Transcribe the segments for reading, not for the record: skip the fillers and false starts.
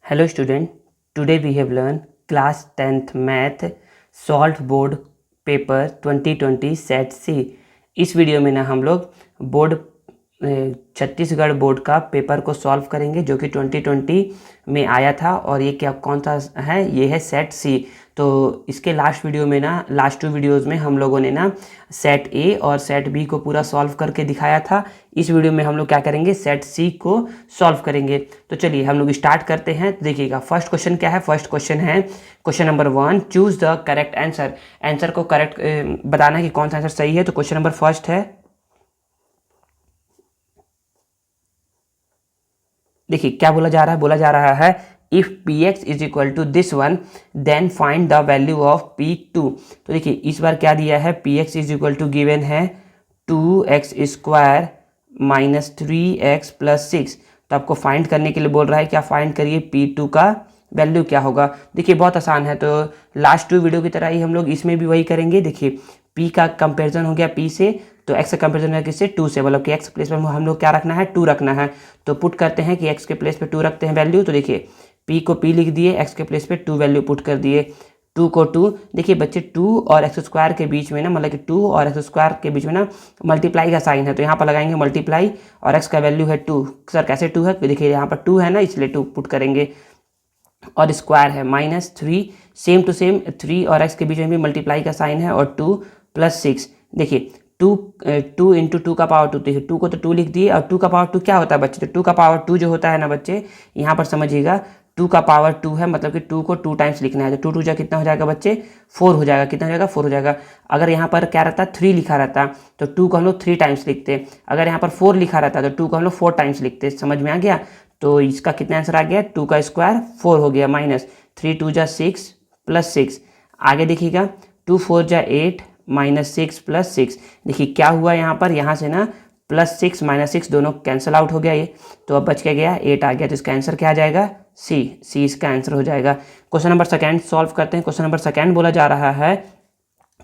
Hello student, today we have learned class 10th math solve board paper 2020 set C. इस video में ना हम लोग बोर्ड छत्तीसगढ़ बोर्ड का पेपर को सॉल्व करेंगे जो कि 2020 में आया था। और ये क्या कौन सा है, ये है सेट सी। तो इसके लास्ट वीडियो में ना, लास्ट 2 वीडियोस में हम लोगों ने ना सेट ए और सेट बी को पूरा सॉल्व करके दिखाया था। इस वीडियो में हम लोग क्या करेंगे, सेट सी को सॉल्व करेंगे। तो चलिए हम लोग स्टार्ट करते हैं। तो देखिएगा फर्स्ट क्वेश्चन क्या है। फर्स्ट क्वेश्चन है question number 1, choose the correct answer. Answer को करेक्ट बताना है कि कौन सा आंसर सही है। तो क्वेश्चन नंबर फर्स्ट है, देखिए क्या बोला जा रहा है। बोला जा रहा है if P X is equal to this one then find the value of P two. तो देखिए इस बार क्या दिया है, P X is equal to given है 2x² माइनस 3x प्लस 6। तो आपको फाइंड करने के लिए बोल रहा है, क्या फाइंड करिए P2 का वैल्यू क्या होगा। देखिए बहुत आसान है। तो लास्ट 2 वीडियो की तरह ही हम लोग इसमें भी वही करेंगे। देखिए P का कंपैरिजन हो गया P से, तो x का कंपैरिजन है किससे, 2 से। मतलब कि x प्लेस पर हम लोग क्या रखना है, 2 रखना है। तो पुट करते हैं कि x के प्लेस पे 2 रखते हैं वैल्यू। तो देखिए P को P लिख दिए, x के प्लेस पे 2 वैल्यू पुट कर दिए। 2 को 2, देखिए बच्चे 2 और एक्स स्क्वायर के बीच में ना, मतलब कि 2 और एक्स स्क्वायर के बीच में ना मल्टीप्लाई का साइन है। तो यहाँ पर लगाएंगे मल्टीप्लाई, और x का वैल्यू है 2। सर कैसे 2 है, देखिए यहाँ पर 2 है ना, इसलिए 2 पुट करेंगे। और स्क्वायर है माइनस 3, सेम टू सेम 3 और x के बीच में भी मल्टीप्लाई का साइन है। और 2 प्लस 6, देखिए 2 इंटू 2 का पावर 2। देखिए 2 को तो 2 लिख दिए, और 2 का पावर 2 क्या होता है बच्चे, तो 2 का पावर 2 जो होता है ना बच्चे, यहाँ पर समझिएगा 2 का पावर 2 है, मतलब कि 2 को 2 टाइम्स लिखना है। तो 2 2 जा कितना हो जाएगा बच्चे, 4 हो जाएगा। कितना हो जाएगा, 4 हो जाएगा। अगर यहाँ पर क्या रहता, 3 लिखा रहता तो 2 को हम लोग 3 टाइम्स लिखते। अगर यहाँ पर 4 लिखा रहता तो 2 को हम लोग 4 टाइम्स लिखते। समझ में आ गया। तो इसका कितना आंसर आ गया, 2 का स्क्वायर 4 हो गया, माइनस 3 2 जा 6 प्लस 6। आगे देखिएगा 2 4 जा 8 माइनस 6 प्लस 6। देखिए क्या हुआ यहाँ पर, यहाँ से ना प्लस 6 माइनस 6 दोनों कैंसिल आउट हो गया ये। तो अब बच के गया 8 आ गया। तो इसका आंसर क्या आ जाएगा, सी इसका आंसर हो जाएगा। क्वेश्चन नंबर सेकेंड सॉल्व करते हैं। क्वेश्चन नंबर सेकेंड बोला जा रहा है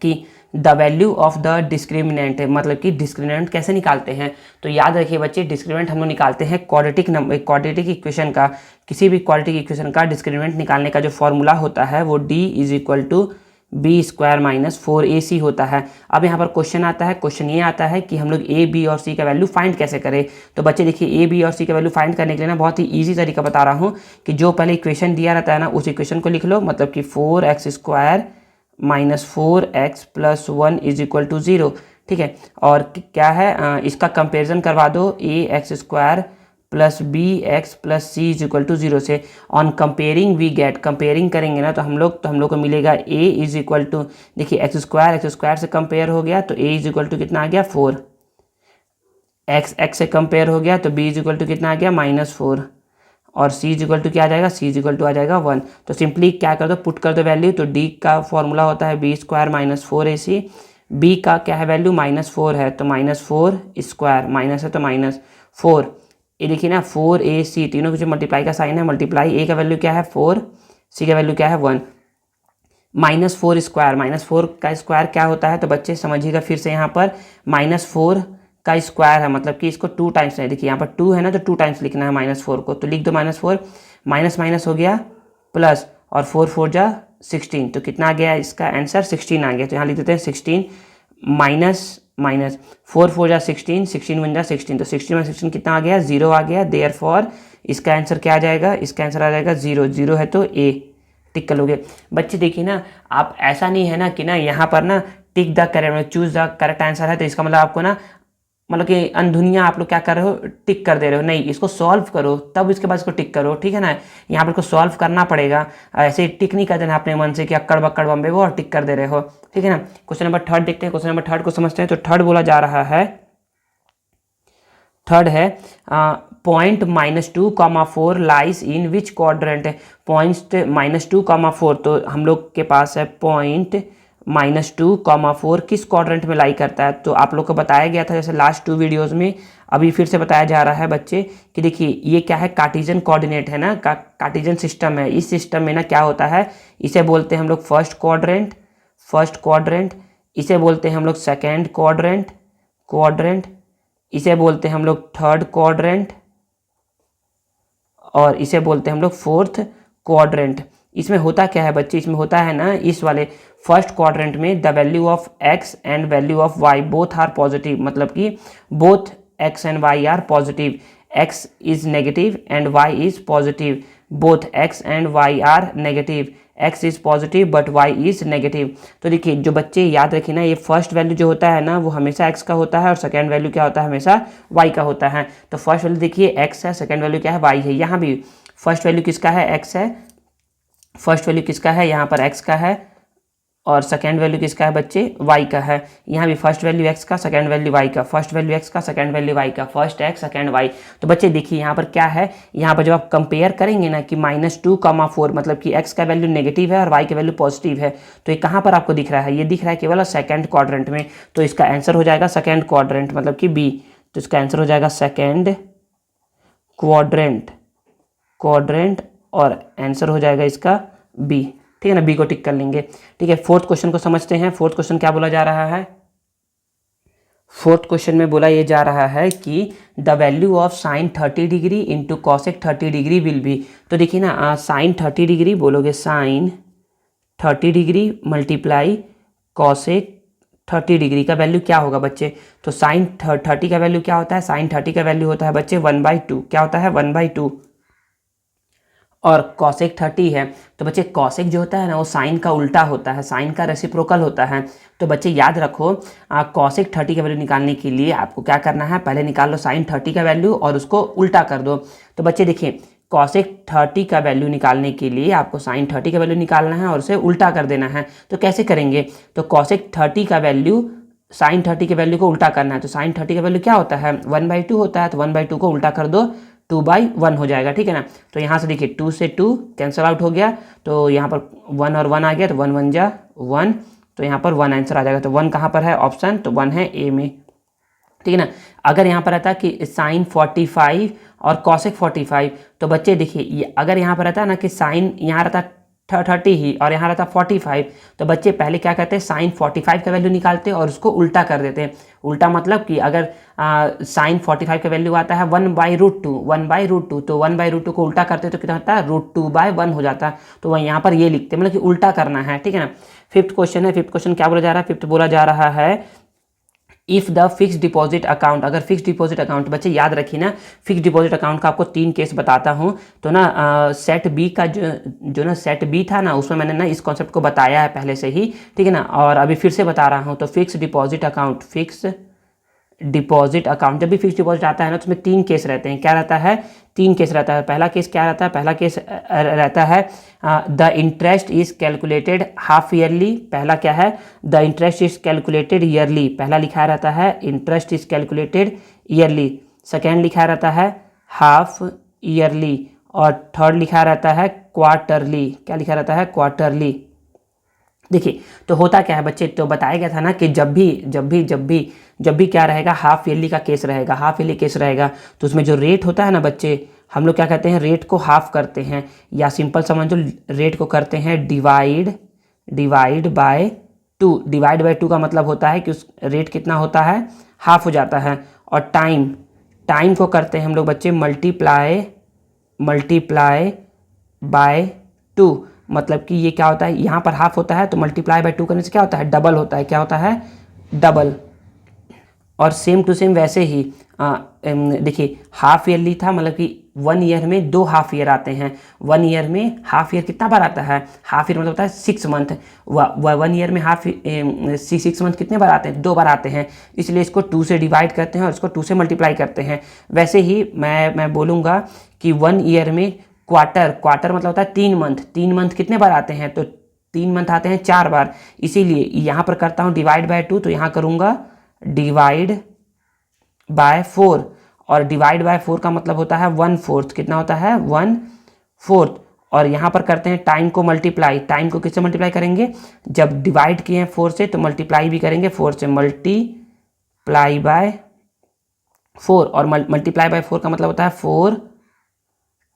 कि the value of the discriminant, मतलब कि डिस्क्रिमिनेंट कैसे निकालते हैं। तो याद रखिए बच्चे, डिस्क्रिमिनेंट हम लोग निकालते हैं क्वाड्रेटिक नंबर, क्वाड्रेटिक इक्वेशन का, किसी भी क्वाड्रेटिक इक्वेशन का डिस्क्रिमिनेंट निकालने का जो फॉर्मूला होता है वो d is equal to B² minus 4AC होता है। अब यहाँ पर क्वेश्चन आता है, क्वेश्चन ये आता है कि हम लोग A, B और C का वैल्यू फाइंड कैसे करें। तो बच्चे देखिए A, B और C का वैल्यू फाइंड करने के लिए ना बहुत ही ईजी तरीका बता रहा हूँ कि जो पहले इक्वेशन दिया रहता है ना, उस इक्वेशन को लिख लो। मतलब कि 4x² माइनस 4x प्लस 1 इज इक्वल टू 0। ठीक है। और क्या है, इसका कंपेरिजन करवा दो ax² plus bx plus c is equal to 0 से। On comparing we get, comparing करेंगे ना तो हम लोग को मिलेगा a इज इक्वल टू, देखिए एक्स स्क्वायर से कंपेयर हो गया तो a इज इक्वल टू कितना आ गया 4। x से कंपेयर हो गया तो b इज इक्वल टू कितना आ गया -4। और c इज इक्वल टू क्या आ जाएगा, c इज इक्वल टू आ जाएगा 1। तो सिंपली क्या कर दो, पुट कर दो वैल्यू। तो d का फॉर्मूला होता है B² माइनस 4AC। b का क्या है वैल्यू, -4 है तो -4², माइनस है तो -4। ये देखिए ना 4AC, तीनों के जो मल्टीप्लाई का साइन है, मल्टीप्लाई a का वैल्यू क्या है 4, c का वैल्यू क्या है 1। -4², -4 का स्क्वायर क्या होता है, तो बच्चे समझिएगा फिर से यहाँ पर -4 का स्क्वायर है, मतलब कि इसको 2 टाइम्स है। देखिए यहाँ पर 2 है ना, तो 2 टाइम्स लिखना है -4 को। तो लिख दो -4, माइनस माइनस हो गया प्लस, और 4 4 जा 16। तो कितना आ गया इसका आंसर, 16 आ गया। तो यहाँ लिख देते हैं 16 माइनस माइनस 4 4 जा 16, 16 1 जा 16। तो 16 में 16 कितना आ गया, 0 आ गया। देयरफॉर इसका आंसर क्या आ जाएगा, इसका आंसर आ जाएगा 0। 0 है तो ए टिक कर लोगे। बच्चे देखिए ना, आप ऐसा नहीं है ना कि ना यहाँ पर ना tick the correct, choose the correct answer है तो इसका मतलब आपको ना, मतलब कि अनधुनिया आप लोग क्या कर रहे हो, टिक कर दे रहे हो। नहीं, इसको सॉल्व करो तब इसके बाद इसको टिक करो। ठीक है ना, यहाँ पर इसको सॉल्व करना पड़ेगा। ऐसे टिक नहीं कर देना अपने मन से कि अक्कड़ बक्कड़ बम्बे वो और टिक कर दे रहे हो। ठीक है ना। क्वेश्चन नंबर थर्ड देखते हैं। क्वेश्चन नंबर थर्ड को समझते हैं। तो थर्ड बोला जा रहा है, थर्ड है point -2, 4 lies in which quadrant. Point -2, 4, तो हम लोग के पास है पॉइंट -2, 4 किस क्वाड्रेंट में लाई करता है। तो आप लोग को बताया गया था जैसे लास्ट 2 वीडियोस में, अभी फिर से बताया जा रहा है बच्चे कि देखिए ये क्या है, कार्टेशियन कोऑर्डिनेट है ना, कार्टेशियन सिस्टम है। इस सिस्टम में ना क्या होता है, इसे बोलते हैं हम लोग फर्स्ट क्वाड्रेंट, इसे बोलते हैं हम लोग सेकेंड क्वाड्रेंट, इसे बोलते हैं हम लोग थर्ड क्वाड्रेंट, और इसे बोलते हैं हम लोग फोर्थ क्वाड्रेंट। इसमें होता क्या है बच्चे, इसमें होता है ना इस वाले फर्स्ट क्वाड्रेंट में the value of X and value of Y both are positive, मतलब कि both X and Y are positive, X is negative and Y is positive, both X and Y are negative, X is positive but Y is negative. तो देखिए जो बच्चे याद रखिए ना, ये फर्स्ट वैल्यू जो होता है ना वो हमेशा एक्स का होता है और सेकेंड वैल्यू क्या होता है, हमेशा वाई का होता है। तो फर्स्ट वैल्यू देखिए एक्स है, सेकेंड वैल्यू क्या है, वाई है। यहाँ भी फर्स्ट वैल्यू किसका है, एक्स है, फर्स्ट वैल्यू किसका है, यहाँ पर एक्स का है, और सेकेंड वैल्यू किसका है बच्चे, वाई का है। यहाँ भी फर्स्ट वैल्यू एक्स का, सेकेंड वैल्यू वाई का, फर्स्ट वैल्यू एक्स का, सेकेंड वैल्यू वाई का, फर्स्ट एक्स सेकेंड वाई। तो बच्चे देखिए यहाँ पर क्या है, यहाँ पर जब आप कंपेयर करेंगे ना कि -2, 4 मतलब कि एक्स का वैल्यू नेगेटिव है और वाई का वैल्यू पॉजिटिव है, तो ये कहाँ पर आपको दिख रहा है, ये दिख रहा है केवल सेकेंड क्वाड्रेंट में। तो इसका आंसर हो जाएगा सेकेंड क्वाड्रेंट, मतलब कि बी। तो इसका आंसर हो जाएगा सेकेंड क्वाड्रेंट, और आंसर हो जाएगा इसका बी। ठीक है ना, बी को टिक कर लेंगे। ठीक है, फोर्थ क्वेश्चन को समझते हैं। फोर्थ क्वेश्चन क्या बोला जा रहा है, फोर्थ क्वेश्चन में बोला ये जा रहा है कि the value of sine 30 degree into cosec 30 degree will be. तो देखिए ना साइन 30 डिग्री बोलोगे, sine 30 degree multiply cosec 30 degree का वैल्यू क्या होगा बच्चे। तो साइन 30 का वैल्यू क्या होता है, साइन 30 का वैल्यू होता है बच्चे 1/2। क्या होता है, 1/2। और कॉसेक 30 है, तो बच्चे कॉसेक जो होता है ना वो साइन का उल्टा होता है, साइन का रेसिप्रोकल होता है। तो बच्चे याद रखो कॉसेक 30 का वैल्यू निकालने के लिए आपको क्या करना है, पहले निकाल लो साइन 30 का वैल्यू और उसको उल्टा कर दो। तो बच्चे देखिए कॉसेक 30 का वैल्यू निकालने के लिए आपको साइन 30 का वैल्यू निकालना है और उसे उल्टा कर देना है। तो कैसे करेंगे, तो कॉसेक 30 का वैल्यू साइन 30 के वैल्यू को उल्टा करना है। तो साइन 30 का वैल्यू क्या होता है, 1/2 होता है। तो 1/2 को उल्टा कर दो, 2/1 हो जाएगा। ठीक है ना, तो यहाँ से देखिए 2 से 2 कैंसिल आउट हो गया, तो यहाँ पर 1 और 1 आ गया, तो 1 1 जा 1, तो यहाँ पर 1 आंसर आ जाएगा। तो 1 कहाँ पर है ऑप्शन, तो 1 है ए में। ठीक है ना, अगर यहाँ पर रहता कि साइन 45 और कॉसेक 45, तो बच्चे देखिए अगर यहाँ पर रहता है ना कि साइन यहाँ रहता 30 ही और यहाँ रहता 45, तो बच्चे पहले क्या करते हैं, साइन 45 का वैल्यू निकालते और उसको उल्टा कर देते हैं। उल्टा मतलब कि अगर साइन 45 का वैल्यू आता है 1/√2, तो 1/√2 को उल्टा करते तो कितना होता है, √2/1 हो जाता है। तो वह यहाँ पर ये लिखते हैं, मतलब कि उल्टा करना है। ठीक है ना, फिफ्थ क्वेश्चन है। फिफ्थ क्वेश्चन क्या बोला जा रहा है, फिफ्थ बोला जा रहा है if the fix deposit account, अगर फिक्स डिपॉजिट अकाउंट, बच्चे याद रखिए ना फिक्स डिपॉजिट अकाउंट का आपको 3 केस बताता हूँ। तो ना सेट बी का जो ना सेट बी था ना, उसमें मैंने ना इस कॉन्सेप्ट को बताया है पहले से ही। ठीक है ना, और अभी फिर से बता रहा हूँ। तो fix deposit account, fix deposit account, जब भी फिक्स डिपॉजिट आता है ना तो उसमें 3 केस रहते हैं। क्या रहता है, 3 केस रहता है। पहला केस क्या रहता है, पहला केस रहता है the interest is calculated half yearly. पहला क्या है, the interest is calculated yearly, पहला लिखा रहता है interest is calculated yearly. Second लिखा रहता है हाफ ईयरली, और थर्ड लिखा रहता है क्वार्टरली। क्या लिखा रहता है, क्वार्टरली। देखिए तो होता क्या है बच्चे, तो बताया गया था ना कि जब भी क्या रहेगा, हाफ ईयरली का केस रहेगा, हाफ ईयरली केस रहेगा, तो उसमें जो रेट होता है ना बच्चे, हम लोग क्या कहते हैं, रेट को हाफ करते हैं, या सिंपल समझो रेट को करते हैं डिवाइड बाय 2। डिवाइड बाय 2 का मतलब होता है कि उस रेट कितना होता है, हाफ हो जाता है। और टाइम को करते हैं हम लोग बच्चे मल्टीप्लाई बाय 2, मतलब कि ये क्या होता है, यहाँ पर हाफ होता है तो मल्टीप्लाई बाय 2 करने से क्या होता है, डबल होता है। क्या होता है, डबल। और सेम टू सेम वैसे ही देखिए हाफ ईयरली था, मतलब कि 1 ईयर में 2 हाफ ईयर आते हैं। 1 ईयर में हाफ ईयर कितना बार आता है, हाफ ईयर मतलब होता है 6 मंथ। 1 ईयर में 6 मंथ कितने बार आते हैं, 2 बार आते हैं। इसलिए इसको 2 से डिवाइड करते हैं और इसको 2 से मल्टीप्लाई करते हैं। वैसे ही मैं बोलूँगा कि 1 ईयर में क्वार्टर मतलब होता है 3 मंथ। 3 मंथ कितने बार आते हैं, तो 3 मंथ आते हैं 4 बार। इसीलिए यहाँ पर करता हूँ डिवाइड बाय 2, तो यहाँ करूँगा डिवाइड बाय 4, और डिवाइड बाय 4 का मतलब होता है 1/4। कितना होता है, 1/4। और यहाँ पर करते हैं टाइम को मल्टीप्लाई। टाइम को किससे मल्टीप्लाई करेंगे, जब डिवाइड किए हैं 4 से तो मल्टीप्लाई भी करेंगे 4 से, मल्टीप्लाई बाय 4। और मल्टीप्लाई बाय 4 का मतलब होता है 4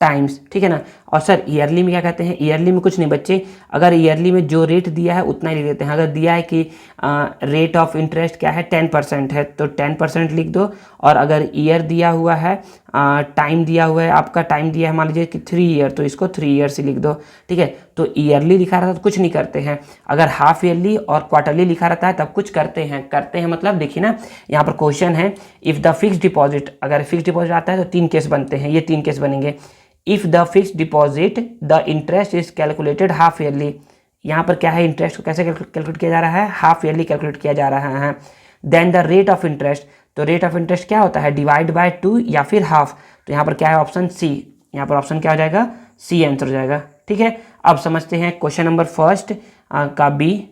टाइम्स। ठीक है ना। और सर ईयरली में क्या कहते हैं, ईयरली में कुछ नहीं बच्चे, अगर ईयरली में जो रेट दिया है उतना ही लिख देते हैं। अगर दिया है कि रेट ऑफ इंटरेस्ट क्या है, 10% है, तो 10% लिख दो। और अगर ईयर दिया हुआ है टाइम दिया हुआ है, आपका टाइम दिया है मान लीजिए कि 3 ईयर, तो इसको 3 ईयर से लिख दो, ठीक है। तो ईयरली लिखा रहता है तो कुछ नहीं करते हैं, अगर हाफ ईयरली और क्वार्टरली लिखा रहता है तब कुछ करते हैं मतलब देखिए ना, यहाँ पर क्वेश्चन है इफ़ द फिक्स डिपॉजिट, अगर फिक्स डिपॉजिट आता है तो 3 केस बनते हैं, ये 3 केस बनेंगे। If the fix deposit the interest is calculated half yearly, यहाँ पर क्या है, इंटरेस्ट को कैसे कैलकुलेट किया जा रहा है, हाफ ईयरली कैलकुलेट किया जा रहा है। Then the rate of interest, तो रेट ऑफ इंटरेस्ट क्या होता है, डिवाइड बाय 2 या फिर हाफ, तो यहाँ पर क्या है ऑप्शन सी, यहाँ पर ऑप्शन क्या हो जाएगा, सी आंसर हो जाएगा, ठीक है। अब समझते हैं क्वेश्चन नंबर फर्स्ट का बी।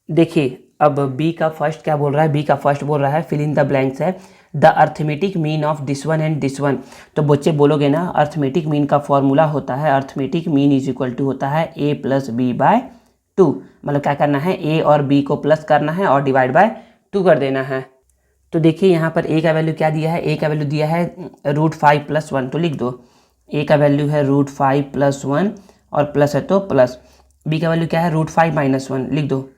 देखिए अब बी का फर्स्ट क्या बोल रहा है, बी का फर्स्ट बोल रहा है फिल इन द ब्लैंक्स है the arithmetic mean of this one and this one. तो बच्चे बोलोगे ना, अर्थमेटिक मीन का फॉर्मूला होता है, arithmetic mean is equal to होता है a प्लस बी बाय 2, मतलब क्या करना है, a और b को प्लस करना है और डिवाइड बाय 2 कर देना है। तो देखिए यहाँ पर a का वैल्यू क्या दिया है, a का वैल्यू दिया है √5 + 1, तो लिख दो a का वैल्यू है √5 + 1 और प्लस है तो प्लस, b का वैल्यू क्या है √5 - 1, लिख दो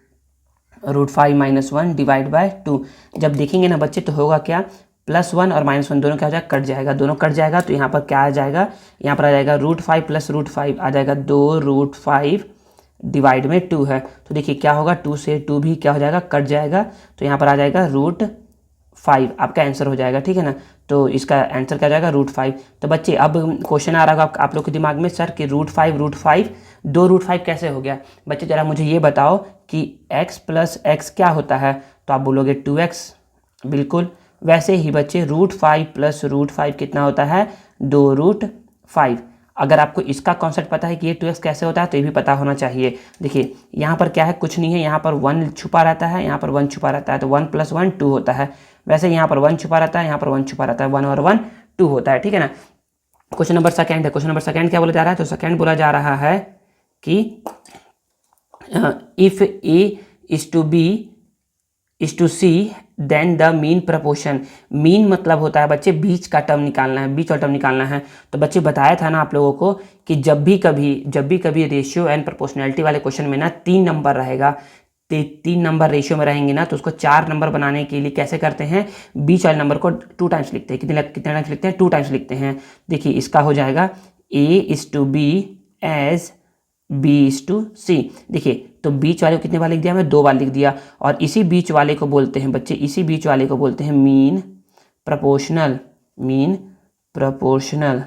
√5 - 1 डिवाइड बाय 2। जब देखेंगे ना बच्चे तो होगा क्या, +1 और -1 दोनों क्या हो जाएगा, कट जाएगा, दोनों कट जाएगा, तो यहाँ पर क्या आ जाएगा, यहाँ पर आ जाएगा √5 + √5 आ जाएगा 2√5 डिवाइड में 2 है, तो देखिए क्या होगा, 2 से 2 भी क्या हो जाएगा, कट जाएगा, तो यहाँ पर आ जाएगा √5 आपका आंसर हो जाएगा, ठीक है ना। तो इसका आंसर क्या हो जाएगा √5। तो बच्चे अब क्वेश्चन आ रहा होगा आप लोग के दिमाग में, सर कि √5 2 √5 कैसे हो गया। बच्चे ज़रा मुझे ये बताओ कि x + x क्या होता है, तो आप बोलोगे 2x, बिल्कुल वैसे ही बच्चे √5 + √5 कितना होता है, 2√5। अगर आपको इसका कॉन्सेप्ट पता है कि ये 2x कैसे होता है तो ये भी पता होना चाहिए। देखिए यहाँ पर क्या है, कुछ नहीं है, यहाँ पर 1 छुपा रहता है, यहाँ पर 1 छुपा रहता है, तो 1 + 1 2 होता है। वैसे यहाँ पर 1 छुपा रहता है, यहाँ पर 1 छुपा रहता है, 1 और 1 2 होता है, ठीक है ना। क्वेश्चन नंबर सेकंड है, क्वेश्चन नंबर सेकंड क्या बोला जा रहा है, तो सेकंड बोला जा रहा है कि if a is to c then the mean proportion. Mean मतलब होता है बच्चे बीच का टर्म निकालना है, बीच का टर्म निकालना है। तो बच्चे बताया था ना आप लोगों को कि जब भी कभी रेशियो एंड प्रोपोर्शनैलिटी वाले क्वेश्चन में ना 3 नंबर रहेगा, 3 नंबर रेशियो में रहेंगे ना, तो उसको 4 नंबर बनाने के लिए कैसे करते हैं, बीच वाले नंबर को 2 टाइम्स लिखते हैं। कितने टाइम्स लिखते हैं, 2 टाइम्स लिखते हैं। देखिए इसका हो जाएगा a is to b as b is to c। देखिए तो बीच वाले को कितने बार लिख दिया, मैं 2 बार लिख दिया, और इसी बीच वाले को बोलते हैं बच्चे, इसी बीच वाले को बोलते हैं मीन प्रपोर्शनल, मीन प्रपोर्शनल,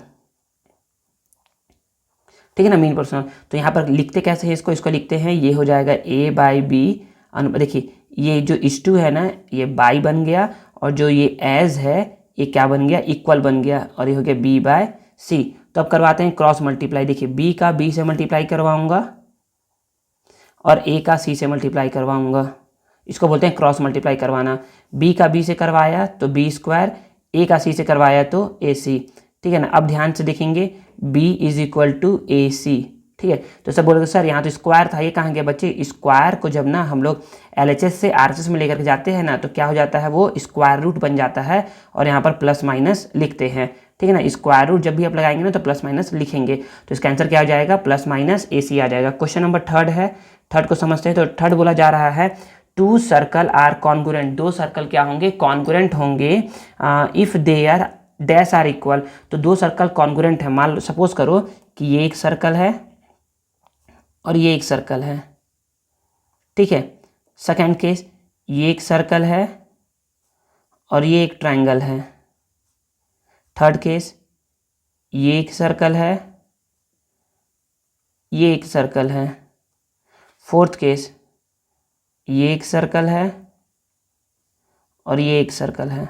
ठीक है ना, मीन प्रपोर्शनल। तो यहाँ पर लिखते कैसे हैं इसको लिखते हैं, ये हो जाएगा a/b। देखिए ये जो इस टू है ना, ये बाई बन गया, और जो ये एज है ये क्या बन गया, इक्वल बन गया, और ये हो गया b/c। तो अब करवाते हैं क्रॉस मल्टीप्लाई। देखिए b का b से मल्टीप्लाई करवाऊंगा और a का c से मल्टीप्लाई करवाऊंगा, इसको बोलते हैं क्रॉस मल्टीप्लाई करवाना। b का b से करवाया तो b², a का c से करवाया तो ac, ठीक है ना। अब ध्यान से देखेंगे b = ac, ठीक है। तो सब बोलोगे सर यहाँ तो स्क्वायर था, ये कहाँ गया बच्चे, स्क्वायर को जब ना हम लोग LHS से RHS में लेकर के जाते हैं ना, तो क्या हो जाता है, वो स्क्वायर रूट बन जाता है, और यहाँ पर प्लस माइनस लिखते हैं, ठीक है ना। स्क्वायर रूट जब भी आप लगाएंगे ना तो प्लस माइनस लिखेंगे, तो इसका आंसर क्या हो जाएगा, +- AC आ जाएगा। क्वेश्चन नंबर थर्ड है, थर्ड को समझते हैं। तो थर्ड बोला जा रहा है 2 सर्कल आर कॉन्ग्रुएंट, 2 सर्कल क्या होंगे, कॉन्ग्रुएंट होंगे if their dash are equal. तो 2 सर्कल कॉन्ग्रुएंट है, मान लो सपोज करो कि ये एक सर्कल है और ये एक सर्कल है, ठीक है। सेकेंड केस, ये एक सर्कल है और ये एक ट्रायंगल है। थर्ड केस, ये एक सर्कल है, ये एक सर्कल है। फोर्थ केस, ये एक सर्कल है और ये एक सर्कल है।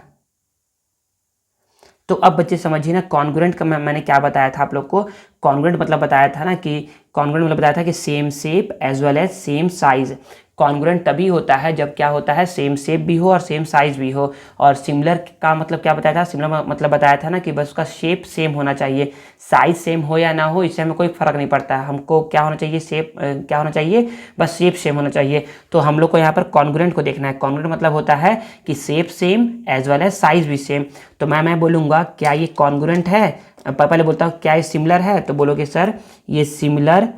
तो अब बच्चे समझिए ना, कॉन्ग्रुएंट का मैंने क्या बताया था आप लोग को, कॉन्ग्रुएंट मतलब बताया था ना कि कॉन्ग्रुएंट मतलब बताया था कि same shape as well as same size. Congruent तभी होता है जब क्या होता है, सेम शेप भी हो और सेम साइज भी हो। और सिमिलर का मतलब क्या बताया था, सिमिलर मतलब बताया था ना कि बस उसका शेप सेम होना चाहिए, साइज सेम हो या ना हो इससे हमें कोई फर्क नहीं पड़ता है, हमको क्या होना चाहिए, शेप क्या होना चाहिए, बस शेप सेम होना चाहिए। तो हम लोग को यहाँ पर कॉन्ग्रुएंट को देखना है। कॉन्ग्रुएंट मतलब होता है कि shape same as well as size भी सेम। तो मैं बोलूँगा क्या ये कॉन्ग्रुएंट है, पहले बोलता हूँ क्या ये सिमिलर है, तो बोलोगे सर ये सिमिलर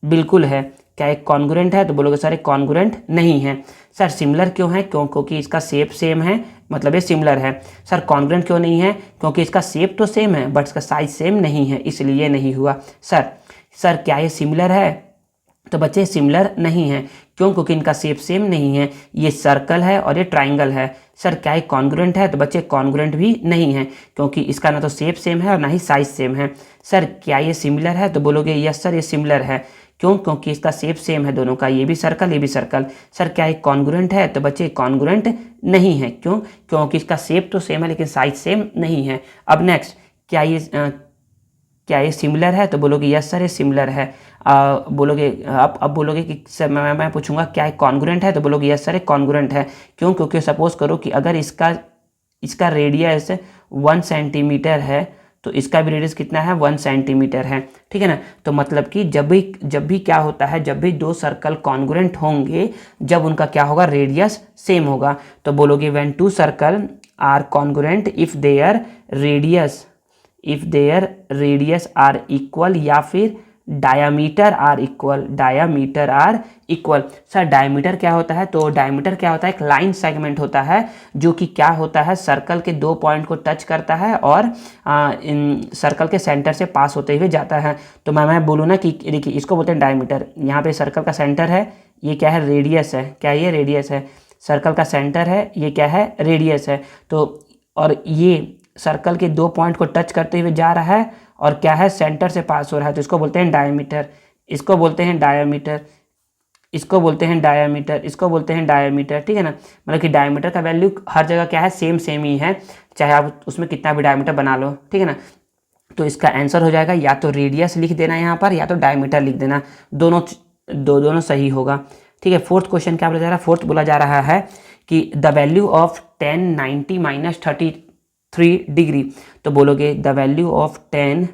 बिल्कुल है। क्या एक कॉन्ग्रुएंट है? तो बोलोगे सर एक कॉन्ग्रुएंट नहीं है। सर सिमिलर क्यों है? क्योंकि इसका शेप सेम है, मतलब ये सिमिलर है। सर कॉन्ग्रुएंट क्यों नहीं है? क्योंकि इसका शेप तो सेम है बट इसका साइज सेम नहीं है, इसलिए नहीं हुआ। सर क्या ये सिमिलर है? तो बच्चे सिमिलर नहीं है। क्यों? क्योंकि इनका शेप सेम नहीं है, ये सर्कल है और ये ट्राइंगल है। सर क्या ये कॉन्ग्रुएंट है? तो बच्चे कॉन्ग्रुएंट भी नहीं है, क्योंकि इसका ना तो शेप सेम है और ना ही साइज सेम है। सर क्या ये सिमिलर है? तो बोलोगे यस सर ये सिमिलर है। क्यों? क्योंकि इसका शेप सेम है दोनों का, ये भी सर्कल ये भी सर्कल। सर क्या ये कॉन्ग्रुएंट है? तो बच्चे कॉन्ग्रुएंट नहीं है। क्यों? क्योंकि इसका शेप तो सेम है लेकिन साइज सेम नहीं है। अब नेक्स्ट, क्या ये सिमिलर है? तो बोलोगे यस सर ये सिमिलर है। बोलोगे अब बोलोगे कि सर मैं पूछूंगा क्या ये कॉन्ग्रुएंट है? तो बोलोगे यस सर ये कॉन्ग्रुएंट है। क्यों? क्योंकि सपोज करो कि अगर इसका रेडियस 1 सेंटीमीटर है तो इसका भी रेडियस कितना है? 1 सेंटीमीटर है, ठीक है ना। तो मतलब कि जब भी क्या होता है, जब भी दो सर्कल कॉन्ग्रुएंट होंगे, जब उनका क्या होगा? रेडियस सेम होगा। तो बोलोगे when two circle are congruent if their radius are equal या फिर diameter are equal. Sir diameter क्या होता है? तो डायमीटर क्या होता है? एक लाइन सेगमेंट होता है जो कि क्या होता है? सर्कल के 2 पॉइंट को टच करता है और इन सर्कल के सेंटर से पास होते हुए जाता है। तो मैं बोलूँ ना कि देखिए इसको बोलते हैं डायमीटर। यहाँ पे सर्कल का सेंटर है, ये क्या है? रेडियस है। क्या ये रेडियस है? सर्कल का सेंटर है, ये क्या है? रेडियस है। तो और ये सर्कल के 2 पॉइंट को टच करते हुए जा रहा है और क्या है? सेंटर से पास हो रहा है, तो इसको बोलते हैं डायमीटर। इसको बोलते हैं डायमीटर, ठीक है ना। मतलब कि डायमीटर का वैल्यू हर जगह क्या है? सेम ही है, चाहे आप उसमें कितना भी डायमीटर बना लो, ठीक है ना। तो इसका आंसर हो जाएगा या तो रेडियस लिख देना यहाँ पर या तो डायमीटर लिख देना, दोनों सही होगा, ठीक है। फोर्थ क्वेश्चन क्या बोला जा रहा है? फोर्थ बोला जा रहा है कि the value of 10 90 minus 33 degree. तो बोलोगे the value of 10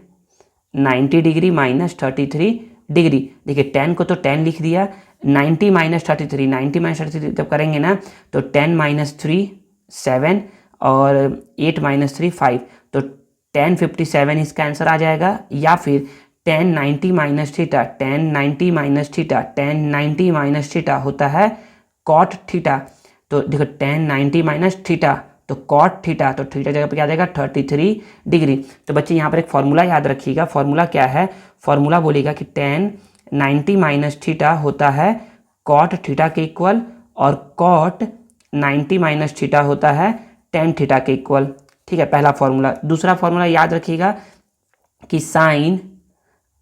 90 degree minus 33 degree. देखिए 10 को तो 10 लिख दिया, 90 माइनस 33 जब करेंगे ना तो 10 माइनस 3 7 और 8 माइनस 3 5, तो 1057 इसका आंसर आ जाएगा। या फिर 10 90 माइनस थीटा, 10 90 माइनस थीटा होता है कॉट थीटा। तो देखो 10 90 माइनस थीटा तो कॉट थीटा, तो थीटा जगह पे क्या आ जाएगा? 33 डिग्री। तो बच्चे यहाँ पर एक फॉर्मूला याद रखिएगा। फॉर्मूला क्या है? फॉर्मूला बोलेगा कि 10 90 माइनस थीटा होता है कॉट थीटा के इक्वल और कॉट 90 माइनस थीटा होता है टेन थीटा के इक्वल, ठीक है, पहला फॉर्मूला। दूसरा फॉर्मूला याद रखिएगा कि साइन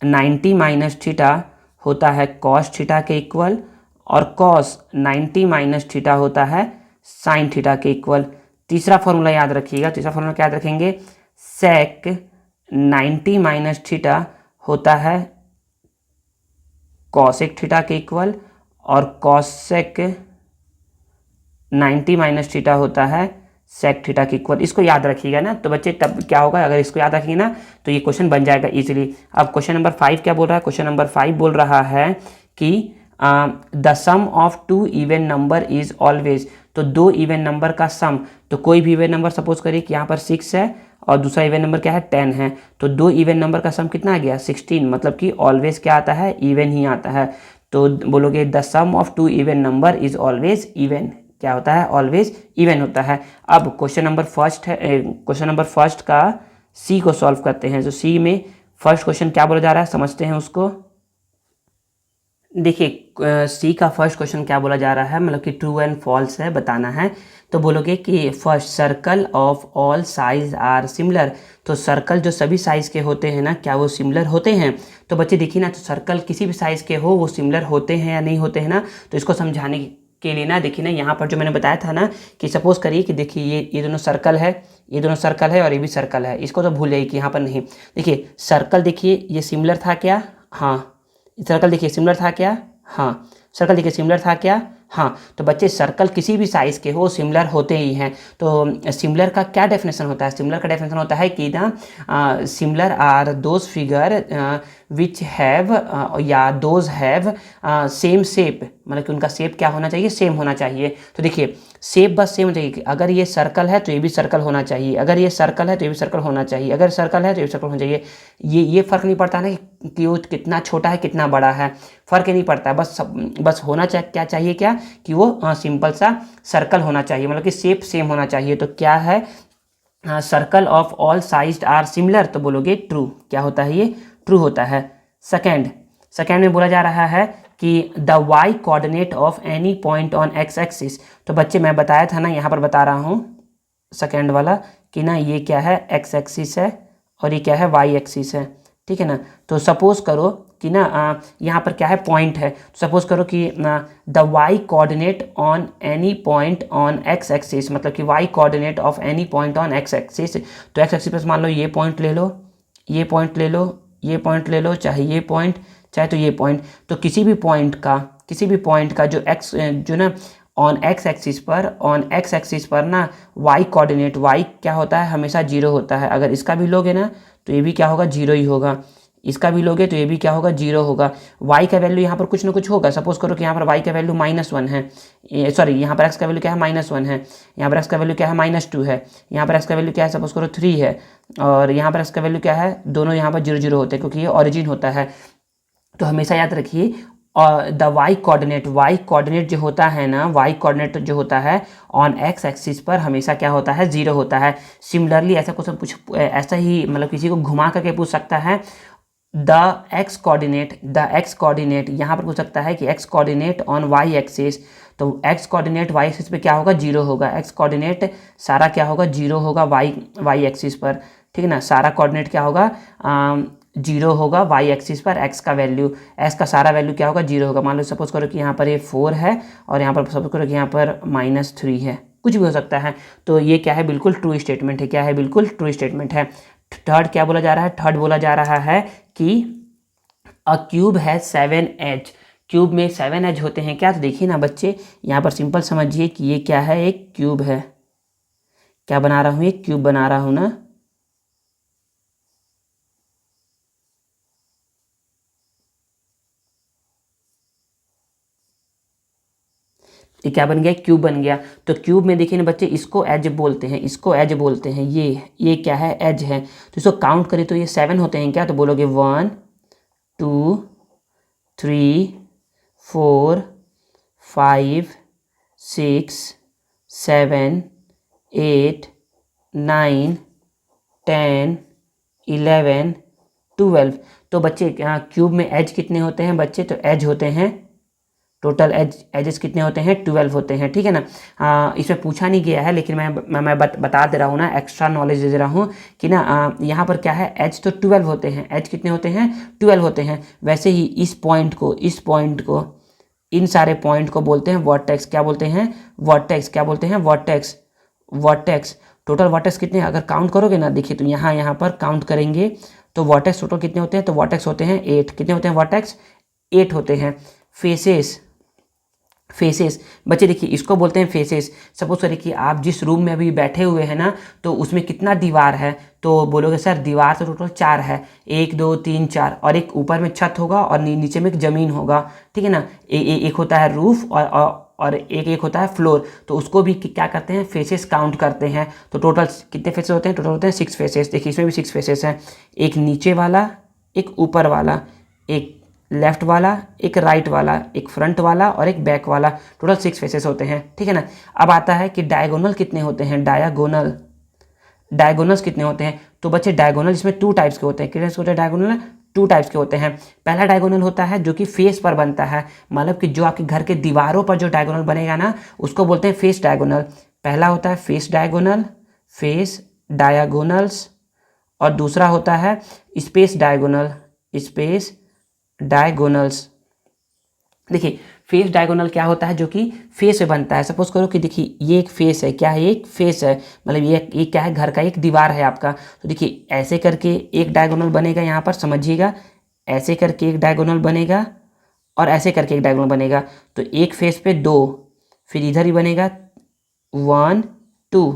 90 माइनस थीटा होता है कॉस थीटा के इक्वल और कॉस 90 माइनस थीटा होता है साइन थीटा के इक्वल। तीसरा फॉर्मूला याद रखिएगा। तीसरा फॉर्मूला क्या याद रखेंगे? सेक 90 माइनस थीटा होता है कॉसेक थीटा के इक्वल और कॉसेक 90 माइनस थीटा होता है सेक थीटा के इक्वल। इसको याद रखिएगा ना। तो बच्चे तब क्या होगा? अगर इसको याद रखिए ना तो ये क्वेश्चन बन जाएगा इजीली। अब क्वेश्चन नंबर 5 क्या बोल रहा है? क्वेश्चन नंबर 5 बोल रहा है कि the sum of 2 even number is always. तो 2 इवन नंबर का सम, तो कोई भी इवन नंबर सपोज करिए कि यहाँ पर 6 है और दूसरा इवन नंबर क्या है? 10 है। तो 2 इवन नंबर का सम कितना आ गया? 16। मतलब कि ऑलवेज क्या आता है? इवन ही आता है। तो बोलोगे the sum of 2 even number is always even. क्या होता है? ऑलवेज इवन होता है। अब क्वेश्चन नंबर फर्स्ट का सी को सॉल्व करते हैं। जो सी में फर्स्ट क्वेश्चन क्या बोला जा रहा है समझते हैं उसको। देखिए सी का फर्स्ट क्वेश्चन क्या बोला जा रहा है, मतलब कि ट्रू एंड फॉल्स है, बताना है। तो बोलोगे कि first circle of all size are similar. तो सर्कल जो सभी साइज के होते हैं ना, क्या वो सिमिलर होते हैं? तो बच्चे देखिए ना, तो सर्कल किसी भी साइज के हो वो सिमिलर होते हैं या नहीं होते हैं ना। तो इसको समझाने के लिए ना देखिए ना, यहाँ पर जो मैंने बताया था ना कि सपोज करिए कि देखिए ये दोनों सर्कल है, ये दोनों सर्कल है और ये भी सर्कल है। इसको तो भूल जाइए कि यहाँ पर नहीं। देखिए सर्कल देखिए ये सिमिलर था क्या? हाँ। सर्कल देखिए सिमिलर था क्या? हाँ। सर्कल देखिए सिमिलर था क्या? हाँ। तो बच्चे सर्कल किसी भी साइज़ के हो सिमिलर होते ही हैं। तो सिमिलर का क्या डेफिनेशन होता है? सिमिलर का डेफिनेशन होता है कि ना similar are those figure which have या दोज हैव सेम शेप, मतलब कि उनका शेप क्या होना चाहिए, सेम होना चाहिए। तो देखिए शेप बस सेम होना चाहिए, अगर ये सर्कल है तो ये भी सर्कल होना चाहिए, अगर ये सर्कल है तो ये भी सर्कल होना चाहिए, अगर सर्कल है तो ये भी सर्कल होना चाहिए। ये फ़र्क नहीं पड़ता ना कि वो कितना छोटा है कितना बड़ा है, फ़र्क ही नहीं पड़ता है, बस होना क्या चाहिए, क्या कि वो सिंपल सा सर्कल होना चाहिए, मतलब कि शेप सेम होना चाहिए। तो क्या है, circle of all size are similar, तो बोलोगे ट्रू। क्या होता है ये, ट्रू होता है। सेकेंड में बोला जा रहा है कि the Y coordinate of any point on X axis. तो बच्चे मैं बताया था ना, यहाँ पर बता रहा हूँ सेकेंड वाला कि ना ये क्या है, एक्स एक्सिस है और ये क्या है, वाई एक्सिस है, ठीक है ना। तो सपोज करो कि ना यहाँ पर क्या है, पॉइंट है, सपोज करो कि the Y coordinate on any point on X axis, मतलब कि Y coordinate of any point on X axis. तो एक्स एक्सिस पर मान लो ये पॉइंट ले लो, ये पॉइंट ले लो, ये पॉइंट ले लो, चाहे ये पॉइंट चाहे तो ये पॉइंट। तो किसी भी पॉइंट का जो ना ऑन एक्स एक्सिस पर ना वाई कोऑर्डिनेट, वाई क्या होता है, हमेशा जीरो होता है। अगर इसका भी लोगे ना तो ये भी क्या होगा, जीरो ही होगा, इसका भी लोगे तो ये भी क्या होगा, जीरो होगा। y का वैल्यू यहाँ पर कुछ ना कुछ होगा। सपोज करो कि यहाँ पर y का वैल्यू -1 है, सॉरी यहाँ पर x का वैल्यू क्या है, -1 है, यहाँ पर x का वैल्यू क्या है, -2 है, यहाँ पर x का वैल्यू क्या है, सपोज करो 3 है, और यहाँ पर x का वैल्यू क्या है, दोनों यहाँ पर 0 0 होते हैं क्योंकि ये ऑरिजिन होता है। तो हमेशा याद रखिए द वाई कोऑर्डिनेट जो होता है ना, वाई कोऑर्डिनेट जो होता है ऑन एक्स एक्सिस पर हमेशा क्या होता है, जीरो होता है। सिमिलरली ऐसा कुछ ऐसा ही मतलब किसी को घुमा करके पूछ सकता है, द एक्स कोऑर्डिनेट यहाँ पर पूछ सकता है कि X coordinate on Y axis. तो एक्स कोऑर्डिनेट वाई एक्सिस पे क्या होगा, जीरो होगा। एक्स कोऑर्डिनेट सारा क्या होगा, जीरो होगा वाई एक्सिस पर, ठीक है ना। सारा कोऑर्डिनेट क्या होगा, जीरो होगा वाई एक्सिस पर। एक्स का वैल्यू, एक्स का सारा वैल्यू क्या होगा, जीरो होगा। मान लो सपोज करो कि यहाँ पर ये 4 है और यहाँ पर सपोज करो कि यहाँ पर -3 है, कुछ भी हो सकता है। तो ये क्या है, बिल्कुल ट्रू स्टेटमेंट है। क्या है, बिल्कुल ट्रू स्टेटमेंट है। थर्ड क्या बोला जा रहा है, थर्ड बोला जा रहा है कि अ क्यूब है 7 एज। क्यूब में 7 एज होते हैं क्या, तो देखिए ना बच्चे यहाँ पर सिंपल समझिए कि ये क्या है, एक क्यूब है। क्या बना रहा हूँ, एक क्यूब बना रहा हूँ ना। ये क्या बन गया, क्यूब बन गया। तो क्यूब में देखिए ना बच्चे, इसको एज बोलते हैं, इसको एज बोलते हैं। ये क्या है, एज है। तो इसको काउंट करें तो ये 7 होते हैं क्या, तो बोलोगे 1 2 3 4 5 6 7 8 9 10 11 12। तो बच्चे क्यूब में एज कितने होते हैं बच्चे, तो एज होते हैं, टोटल एजेस कितने होते हैं, 12 होते हैं, ठीक है ना। इसमें पूछा नहीं गया है लेकिन मैं बता दे रहा हूँ ना, एक्स्ट्रा नॉलेज दे रहा हूँ कि ना यहाँ पर क्या है, एज तो 12 होते हैं। एज कितने होते हैं, 12 होते हैं। वैसे ही इस पॉइंट को इन सारे पॉइंट को बोलते हैं वर्टेक्स। क्या बोलते हैं, वर्टेक्स। क्या बोलते हैं, वर्टेक्स। टोटल वर्टेक्स कितने, अगर काउंट करोगे ना, देखिए तो यहाँ पर काउंट करेंगे तो वर्टेक्स टोटल कितने होते हैं, तो वर्टेक्स होते हैं 8। कितने होते हैं वर्टेक्स, 8 होते हैं। फेसेस बच्चे देखिए, इसको बोलते हैं फेसेस। सपोज करिए कि आप जिस रूम में अभी बैठे हुए हैं ना, तो उसमें कितना दीवार है, तो बोलोगे सर दीवार तो टोटल 4 है, 1 2 3 4, और एक ऊपर में छत होगा और नीचे में एक ज़मीन होगा, ठीक है ना। एक होता है रूफ और एक होता है फ्लोर। तो उसको भी क्या करते हैं, फेसेस काउंट करते हैं। तो टोटल कितने फेसेस होते हैं, टोटल होते हैं 6 फेसेस। देखिए इसमें भी 6 फेसेस हैं, एक नीचे वाला, एक ऊपर वाला, एक लेफ्ट वाला, एक राइट वाला, एक फ्रंट वाला और एक बैक वाला। टोटल 6 फेसेस होते हैं, ठीक है ना। अब आता है कि डायगोनल कितने होते हैं, डायगोनल्स कितने होते हैं। तो बच्चे डायगोनल इसमें 2 टाइप्स के होते हैं। कितने होते हैं डायगोनल, 2 टाइप्स के होते हैं। पहला डायगोनल होता है जो कि फेस पर बनता है, मतलब कि जो आपके घर के दीवारों पर जो डायगोनल बनेगा ना, उसको बोलते हैं फेस डायगोनल। पहला होता है फेस डायगोनल्स, और दूसरा होता है स्पेस डायगोनल्स। देखिए फेस डायगोनल क्या होता है, जो कि फेस से बनता है। सपोज करो कि देखिए ये एक फेस है, क्या है, एक फेस है, मतलब ये क्या है, घर का एक दीवार है आपका। तो देखिए ऐसे करके एक डायगोनल बनेगा, यहाँ पर समझिएगा, ऐसे करके एक डायगोनल बनेगा और ऐसे करके एक डायगोनल बनेगा। तो एक फेस पे 2, फिर इधर ही बनेगा 1 2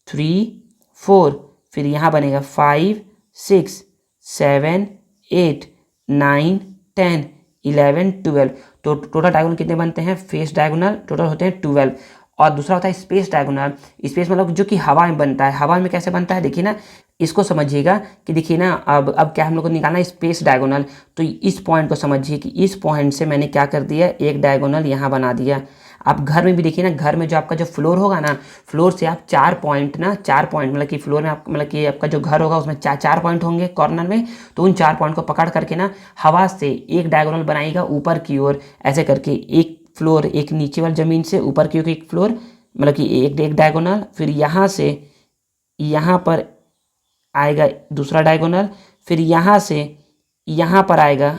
3 4, फिर यहाँ बनेगा 5 6 7 8 9, 10, 11, 12। तो टोटल डायगोनल कितने बनते हैं? फेस डायगोनल टोटल होते हैं 12। और दूसरा होता है स्पेस डायगोनल। स्पेस मतलब जो कि हवा में बनता है। हवा में कैसे बनता है देखिए ना, इसको समझिएगा कि देखिए ना, अब क्या हम लोग को निकालना है स्पेस डायगोनल। तो इस पॉइंट को समझिए कि इस पॉइंट से मैंने क्या कर दिया, एक डायगोनल यहाँ बना दिया। आप घर में भी देखिए ना, घर में जो आपका जो फ्लोर होगा ना, फ्लोर से आप 4 पॉइंट मतलब कि फ्लोर में आप मतलब कि आपका जो घर होगा उसमें 4 पॉइंट होंगे कॉर्नर में। तो उन 4 पॉइंट को पकड़ करके ना हवा से एक डायगोनल बनाएगा ऊपर की ओर, ऐसे करके एक फ्लोर, एक नीचे वाली ज़मीन से ऊपर की ओर एक फ्लोर, मतलब कि एक डायगोनल। फिर यहाँ से यहाँ पर आएगा दूसरा डायगोनल, फिर यहाँ से यहाँ पर आएगा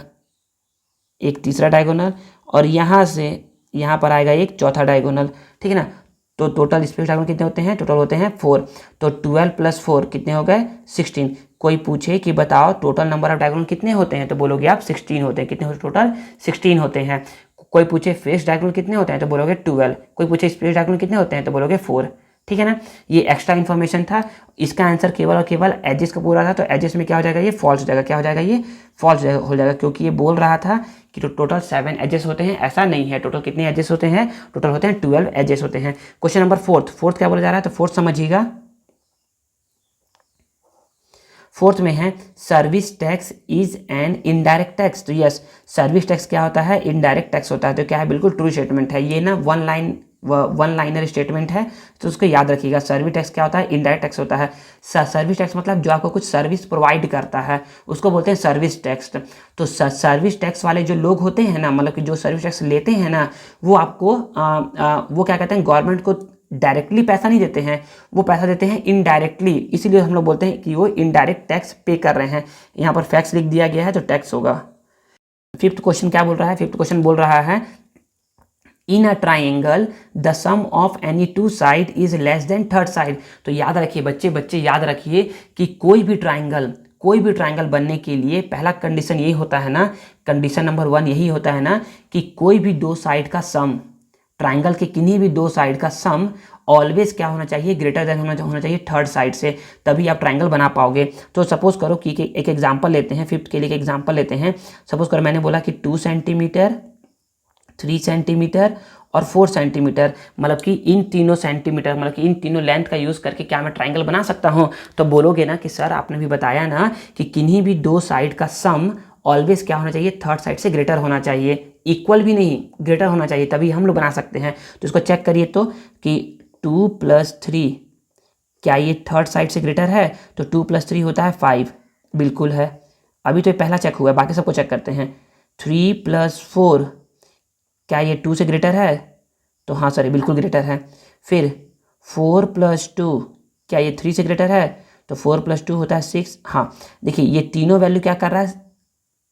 एक तीसरा डायगोनल, और यहाँ से यहाँ पर आएगा एक चौथा डायगोनल। ठीक है ना। तो टोटल स्पेस डायगोनल कितने होते हैं? टोटल होते हैं 4। तो 12 + 4 कितने हो गए? 16। कोई पूछे कि बताओ टोटल नंबर ऑफ डायगोनल कितने होते हैं, तो बोलोगे आप 16 होते हैं। कितने होते टोटल? 16 होते हैं। कोई पूछे फेस डायगोनल कितने होते हैं, तो बोलोगे 12। कोई पूछे स्पेस डायगोनल कितने होते हैं, तो बोलोगे 4। ठीक है ना। ये एक्स्ट्रा इन्फॉर्मेशन था। इसका आंसर केवल और केवल एजेस का पूरा था। तो एजेस में क्या हो जाएगा? ये फॉल्स हो जाएगा। क्या हो जाएगा? ये फॉल्स हो जाएगा, क्योंकि ये बोल रहा था कि टोटल 7 एजेस होते हैं। ऐसा नहीं है। टोटल कितने एजेस होते हैं? टोटल होते हैं 12 एजेस होते हैं। क्वेश्चन नंबर फोर्थ क्या बोला जा रहा है, तो फोर्थ समझिएगा। फोर्थ में है service tax is an indirect tax. तो यस, सर्विस टैक्स क्या होता है? इनडायरेक्ट टैक्स होता है। तो क्या है? बिल्कुल ट्रू स्टेटमेंट है। ये ना वन लाइनर स्टेटमेंट है, तो उसको याद रखिएगा। सर्विस टैक्स क्या होता है? इनडायरेक्ट टैक्स होता है। सर्विस टैक्स मतलब जो आपको कुछ सर्विस प्रोवाइड करता है उसको बोलते हैं सर्विस टैक्स। तो सर्विस टैक्स वाले जो लोग होते हैं ना, मतलब कि जो सर्विस टैक्स लेते हैं ना, वो आपको वो क्या कहते हैं, गवर्नमेंट को डायरेक्टली पैसा नहीं देते हैं, वो पैसा देते हैं इनडायरेक्टली। इसीलिए हम लोग बोलते हैं कि वो इनडायरेक्ट टैक्स पे कर रहे हैं। यहाँ पर फैक्ट्स लिख दिया गया है, तो टैक्स होगा। फिफ्थ क्वेश्चन क्या बोल रहा है? फिफ्थ क्वेश्चन बोल रहा है in a triangle the sum of any two side is less than third side. तो याद रखिए बच्चे याद रखिए कि कोई भी ट्राइंगल बनने के लिए पहला कंडीशन यही होता है ना, कंडीशन नंबर 1 यही होता है ना, कि कोई भी दो साइड का सम, ट्राइंगल के किन्हीं भी दो साइड का सम ऑलवेज क्या होना चाहिए? ग्रेटर देन होना चाहिए थर्ड साइड से, तभी आप ट्राइंगल बना पाओगे। तो सपोज करो कि एक एग्जांपल लेते हैं, फिफ्थ के लिए एक एग्जांपल लेते हैं। सपोज करो मैंने बोला कि 2 सेंटीमीटर, 3 सेंटीमीटर और 4 सेंटीमीटर, मतलब कि इन तीनों सेंटीमीटर, मतलब कि इन तीनों लेंथ का यूज़ करके क्या मैं ट्राइंगल बना सकता हूँ? तो बोलोगे ना कि सर आपने भी बताया ना कि किन्हीं भी दो साइड का सम ऑलवेज क्या होना चाहिए? थर्ड साइड से ग्रेटर होना चाहिए, इक्वल भी नहीं, ग्रेटर होना चाहिए, तभी हम लोग बना सकते हैं। तो इसको चेक करिए तो कि 2 + 3 क्या ये थर्ड साइड से ग्रेटर है? तो 2 + 3 होता है 5, बिल्कुल है। अभी तो ये पहला चेक हुआ है, बाकी सबको चेक करते हैं। 3 + 4 क्या ये 2 से ग्रेटर है? तो हाँ सर, बिल्कुल ग्रेटर है। फिर 4 + 2 क्या ये 3 से ग्रेटर है? तो 4 + 2 होता है 6। हाँ देखिए, ये तीनों वैल्यू क्या कर रहा है?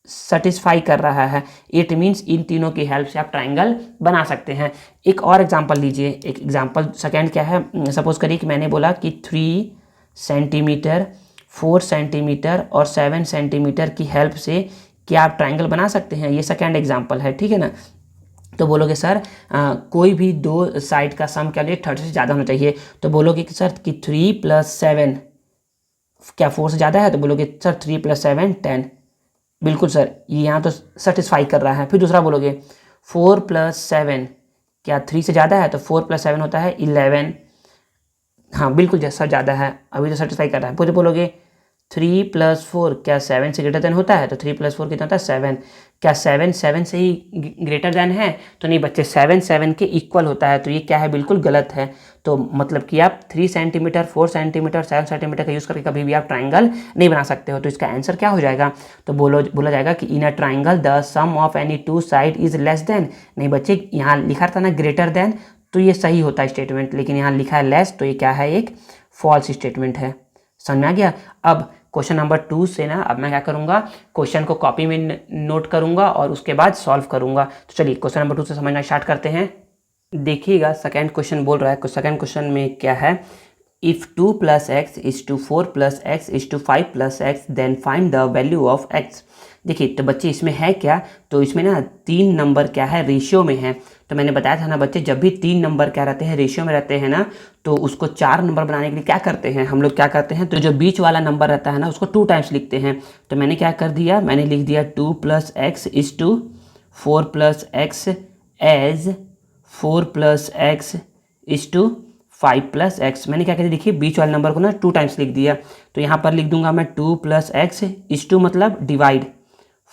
सेटिस्फाई कर रहा है। इट मीन्स इन तीनों की हेल्प से आप ट्राइंगल बना सकते हैं। एक और एग्जांपल लीजिए। एक एग्जांपल सेकंड क्या है? सपोज करिए कि मैंने बोला कि 3 सेंटीमीटर, 4 सेंटीमीटर और 7 सेंटीमीटर की हेल्प से क्या आप ट्राइंगल बना सकते हैं? ये सेकंड एग्जांपल है, ठीक है ना। तो बोलोगे सर कोई भी दो साइड का सम क्या लिए थर्ड से ज़्यादा होना चाहिए। तो बोलोगे कि सर कि 3 + 7 क्या 4 से ज़्यादा है? तो बोलोगे सर 3 + 7 10, बिल्कुल सर, ये यहाँ तो सेटिस्फाई कर रहा है। फिर दूसरा बोलोगे 4 + 7 क्या 3 से ज़्यादा है? तो 4 + 7 होता है 11। हाँ बिल्कुल सर, ज़्यादा है, अभी तो सेटिस्फाई कर रहा है। फिर बोलोगे 3 + 4 क्या 7 से ग्रेटर देन होता है? तो 3 + 4 कितना होता है? 7। क्या 7 से ही ग्रेटर देन है? तो नहीं बच्चे, 7 के इक्वल होता है। तो ये क्या है? बिल्कुल गलत है। तो मतलब कि आप 3 सेंटीमीटर, 4 सेंटीमीटर, 7 सेंटीमीटर का यूज़ करके कभी भी आप ट्राइंगल नहीं बना सकते हो। तो इसका आंसर क्या हो जाएगा? तो बोला जाएगा कि in a triangle the sum of any two side is less than. नहीं बच्चे, यहाँ लिखा था ना ग्रेटर देन, तो ये सही होता है स्टेटमेंट, लेकिन यहाँ लिखा है लेस, तो ये क्या है? एक फॉल्स स्टेटमेंट है। समझ में आ गया? अब क्वेश्चन नंबर 2 से ना, अब मैं क्या करूँगा, क्वेश्चन को कॉपी में नोट करूँगा और उसके बाद सॉल्व करूँगा। तो चलिए क्वेश्चन नंबर 2 से समझना स्टार्ट करते हैं। देखिएगा सेकंड क्वेश्चन बोल रहा है, सेकंड क्वेश्चन में क्या है? If 2 plus X is to 4 plus X is to 5 plus X then find the value of X. देखिए तो बच्चे इसमें है क्या, तो इसमें ना 3 नंबर क्या है, रेशियो में है। तो मैंने बताया था ना बच्चे, जब भी 3 नंबर क्या रहते हैं, रेशियो में रहते हैं ना, तो उसको 4 नंबर बनाने के लिए क्या करते हैं हम लोग, क्या करते हैं, तो जो बीच वाला नंबर रहता है ना उसको 2 टाइम्स लिखते हैं। तो मैंने क्या कर दिया, मैंने लिख दिया 2 plus X is to 4 plus X as 4 plus X is to 5 plus X. मैंने क्या कर दिया, देखिए बीच वाले नंबर को ना 2 टाइम्स लिख दिया। तो यहाँ पर लिख दूंगा मैं 2 प्लस एक्स इज टू मतलब डिवाइड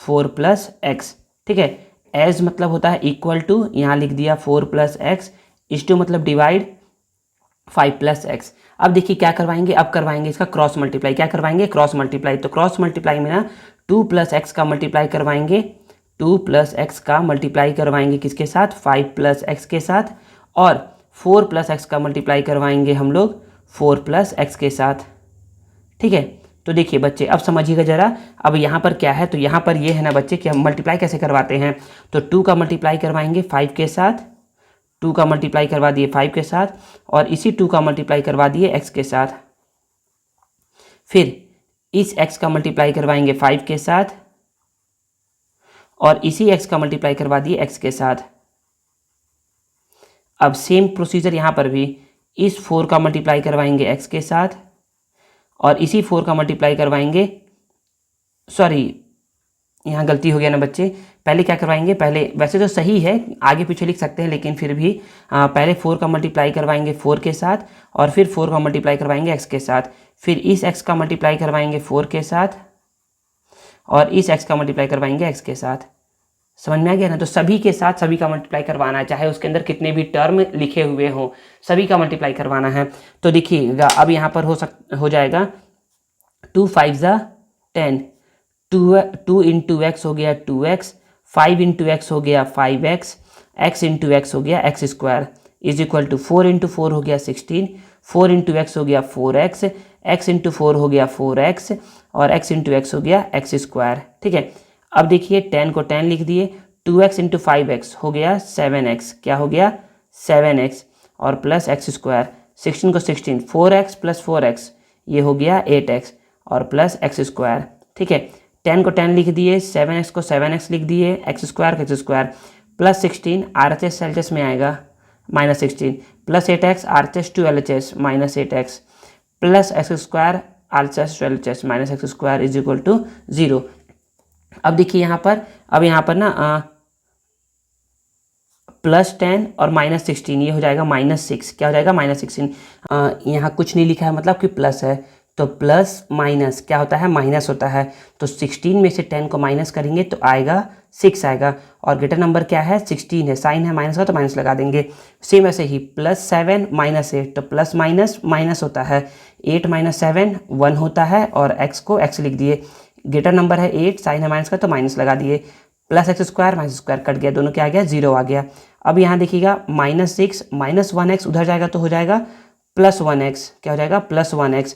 4 प्लस एक्स, ठीक है। एज मतलब होता है इक्वल टू, यहाँ लिख दिया 4 प्लस एक्स इज टू मतलब डिवाइड 5 प्लस एक्स। अब देखिए क्या करवाएंगे, अब करवाएंगे इसका क्रॉस मल्टीप्लाई। क्या करवाएंगे, क्रॉस मल्टीप्लाई। तो क्रॉस मल्टीप्लाई में ना 2 प्लस एक्स का मल्टीप्लाई करवाएंगे, 2 प्लस एक्स का मल्टीप्लाई करवाएंगे किसके साथ, 5 प्लस एक्स के साथ, और 4 प्लस एक्स का मल्टीप्लाई करवाएंगे हम लोग 4 प्लस एक्स के साथ, ठीक है। तो देखिए बच्चे अब समझिएगा ज़रा, अब यहाँ पर क्या है, तो यहाँ पर ये है ना बच्चे कि हम मल्टीप्लाई कैसे करवाते हैं। तो 2 का मल्टीप्लाई करवाएंगे 5 के साथ, 2 का मल्टीप्लाई करवा दिए 5 के साथ, और इसी 2 का मल्टीप्लाई करवा दिए x के साथ। फिर इस x का मल्टीप्लाई करवाएंगे 5 के साथ, और इसी x का मल्टीप्लाई करवा दिए x के साथ। अब सेम प्रोसीजर यहाँ पर भी, इस 4 का मल्टीप्लाई करवाएंगे x के साथ, और इसी 4 का मल्टीप्लाई करवाएंगे, सॉरी यहाँ गलती हो गया ना बच्चे, पहले क्या करवाएंगे, पहले वैसे तो सही है आगे पीछे लिख सकते हैं, लेकिन फिर भी पहले 4 का मल्टीप्लाई करवाएंगे 4 के साथ, और फिर 4 का मल्टीप्लाई करवाएंगे x के साथ, फिर इस x का मल्टीप्लाई करवाएंगे 4 के साथ, और इस x का मल्टीप्लाई करवाएंगे x के साथ। समझ में आ गया ना। तो सभी के साथ सभी का मल्टीप्लाई करवाना है, चाहे उसके अंदर कितने भी टर्म लिखे हुए हों, सभी का मल्टीप्लाई करवाना है। तो देखिएगा अब यहाँ पर हो जाएगा 2 5 ज़ा 10, 2 इंटू एक्स हो गया 2x, 5 इंटू एक्स हो गया 5x, x इंटू एक्स हो गया X square, is equal to 4 into 4 हो गया 16, 4 इंटू एक्स हो गया 4x, x इंटू 4 हो गया 4x, और x इंटू एक्स हो गया एक्स स्क्वायर, ठीक है। अब देखिए 10 को 10 लिख दिए, 2x इंटू 5x हो गया 7x, क्या हो गया 7x, और प्लस एक्स स्क्वायर, 16 को 16, 4x प्लस 4x ये हो गया 8x, और प्लस एक्स स्क्वायर, ठीक है। 10 को 10 लिख दिए, 7x को 7x लिख दिए, X square plus 16 RHS LHS में आएगा minus 16, plus 8x RHS to LHS minus 8x, plus X square RHS to LHS minus X square is equal to 0। अब देखिए यहाँ पर, अब यहाँ पर ना प्लस 10 और माइनस 16 ये हो जाएगा माइनस 6, क्या हो जाएगा माइनस 16। यहाँ कुछ नहीं लिखा है मतलब कि प्लस है, तो प्लस माइनस क्या होता है, माइनस होता है। तो 16 में से 10 को माइनस करेंगे तो आएगा 6 आएगा, और ग्रेटर नंबर क्या है 16 है, साइन है माइनस का तो माइनस लगा देंगे। सेम ऐसे ही प्लस 7 माइनस 8, तो प्लस माइनस माइनस होता है, 8 माइनस 7 1 होता है, और x को x लिख दिए, ग्रेटर नंबर है 8, साइन है माइनस का तो माइनस लगा दिए, plus X square minus square cut गया, दोनों क्या आ गया 0 आ गया। अब यहाँ देखिएगा माइनस 6 माइनस 1x उधर जाएगा तो हो जाएगा प्लस 1x, क्या हो जाएगा प्लस 1x,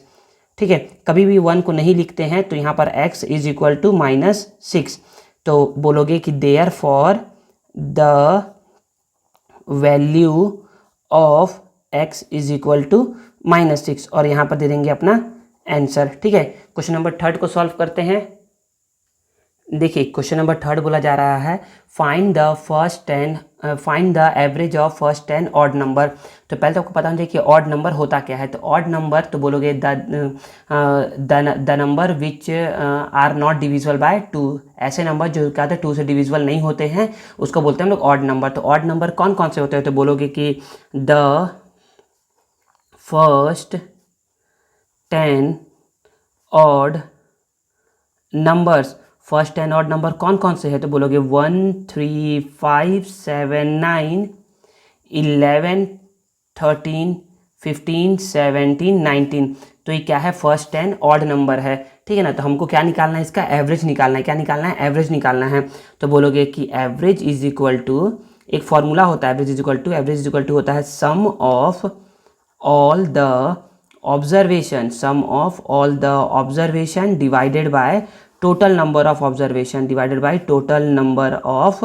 ठीक है। कभी भी 1 को नहीं लिखते हैं तो यहाँ पर x is equal to minus 6, तो बोलोगे कि therefore the value of x is equal to minus 6, और यहाँ पर दे देंगे अपना आंसर, ठीक है। क्वेश्चन नंबर 3 को सॉल्व करते हैं। देखिए क्वेश्चन नंबर 3 बोला जा रहा है find the average of first 10 odd number. तो पहले तो आपको पता होना चाहिए कि ऑड नंबर होता क्या है। तो ऑड नंबर तो बोलोगे the number which are not divisible by 2, ऐसे नंबर जो क्या होते हैं 2 से डिविजिबल नहीं होते हैं उसको बोलते हैं हम लोग ऑड नंबर। तो ऑड नंबर कौन कौन से होते हैं, तो बोलोगे कि the first 10 odd numbers, first 10 odd number कौन कौन से है, तो बोलोगे 1 3 5 7 9 11 13 15 17 19। तो ये क्या है फर्स्ट 10 ऑड नंबर है, ठीक है ना। तो हमको क्या निकालना है, इसका एवरेज निकालना है। क्या निकालना है, एवरेज निकालना है। तो बोलोगे कि एवरेज इज इक्वल टू, एक फॉर्मूला होता है एवरेज इज इक्वल टू होता है sum of all the observation, sum of all the observation divided by total number of observation, divided by total number of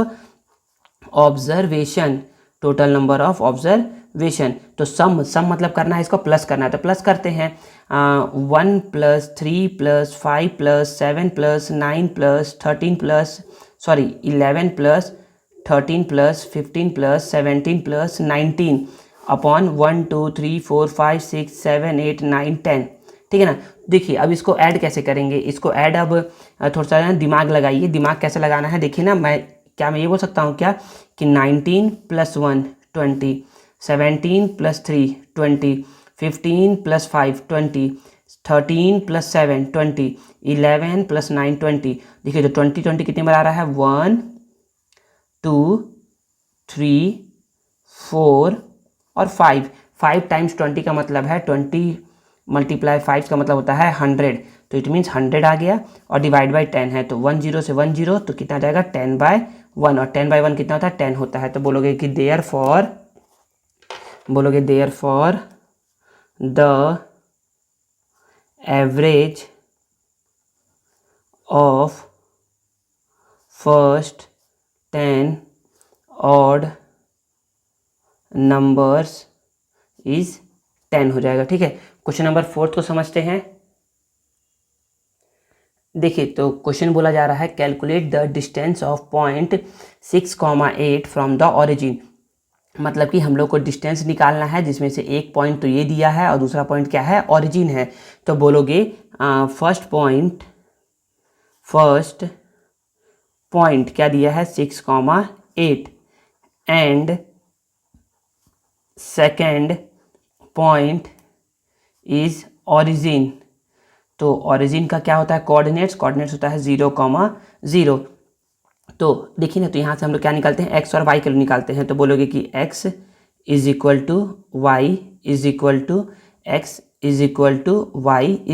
observation, total number of observation. वेशन। तो सम मतलब करना है, इसको प्लस करना है, तो प्लस करते हैं। 1 + 3 + 5 + 7 + 9 + 13 + 11 + 13 + 15 + 17 + 19 अपॉन 1 2 3 4 5 6 7 8 9 10। ठीक है ना। देखिए अब इसको ऐड कैसे करेंगे, इसको ऐड अब थोड़ा सा ना दिमाग लगाइए। दिमाग कैसे लगाना है देखिए ना, मैं ये बोल सकता हूँ क्या कि 19 + 1 20, 17 + 3 20, 15 + 5 20, 13 + 7 20, 11 + 9 20। देखिए तो 20 20 कितनी बार आ रहा है, 1 2 3 4 और 5। 5 टाइम्स 20 का मतलब है 20 × 5 का मतलब होता है 100। तो इट मीन्स 100 आ गया और डिवाइड बाई 10 है, तो 1 0 से 1 0 तो कितना आ जाएगा 10/1, और 10/1 कितना होता है 10 होता है। तो बोलोगे कि therefore the average of first 10 odd numbers is 10 हो जाएगा। ठीक है, क्वेश्चन नंबर 4 को समझते हैं। देखिए तो क्वेश्चन बोला जा रहा है calculate the distance of point 6,8 from the origin. मतलब कि हम लोग को डिस्टेंस निकालना है, जिसमें से एक पॉइंट तो ये दिया है और दूसरा पॉइंट क्या है, ऑरिजिन है। तो बोलोगे फर्स्ट पॉइंट क्या दिया है 6,8 and second point is origin. तो ऑरिजिन का क्या होता है, कोऑर्डिनेट्स होता है 0,0। तो देखिए ना, तो यहाँ से हम लोग क्या निकालते हैं, x और y के लिए निकालते हैं। तो बोलोगे कि x = y = x y =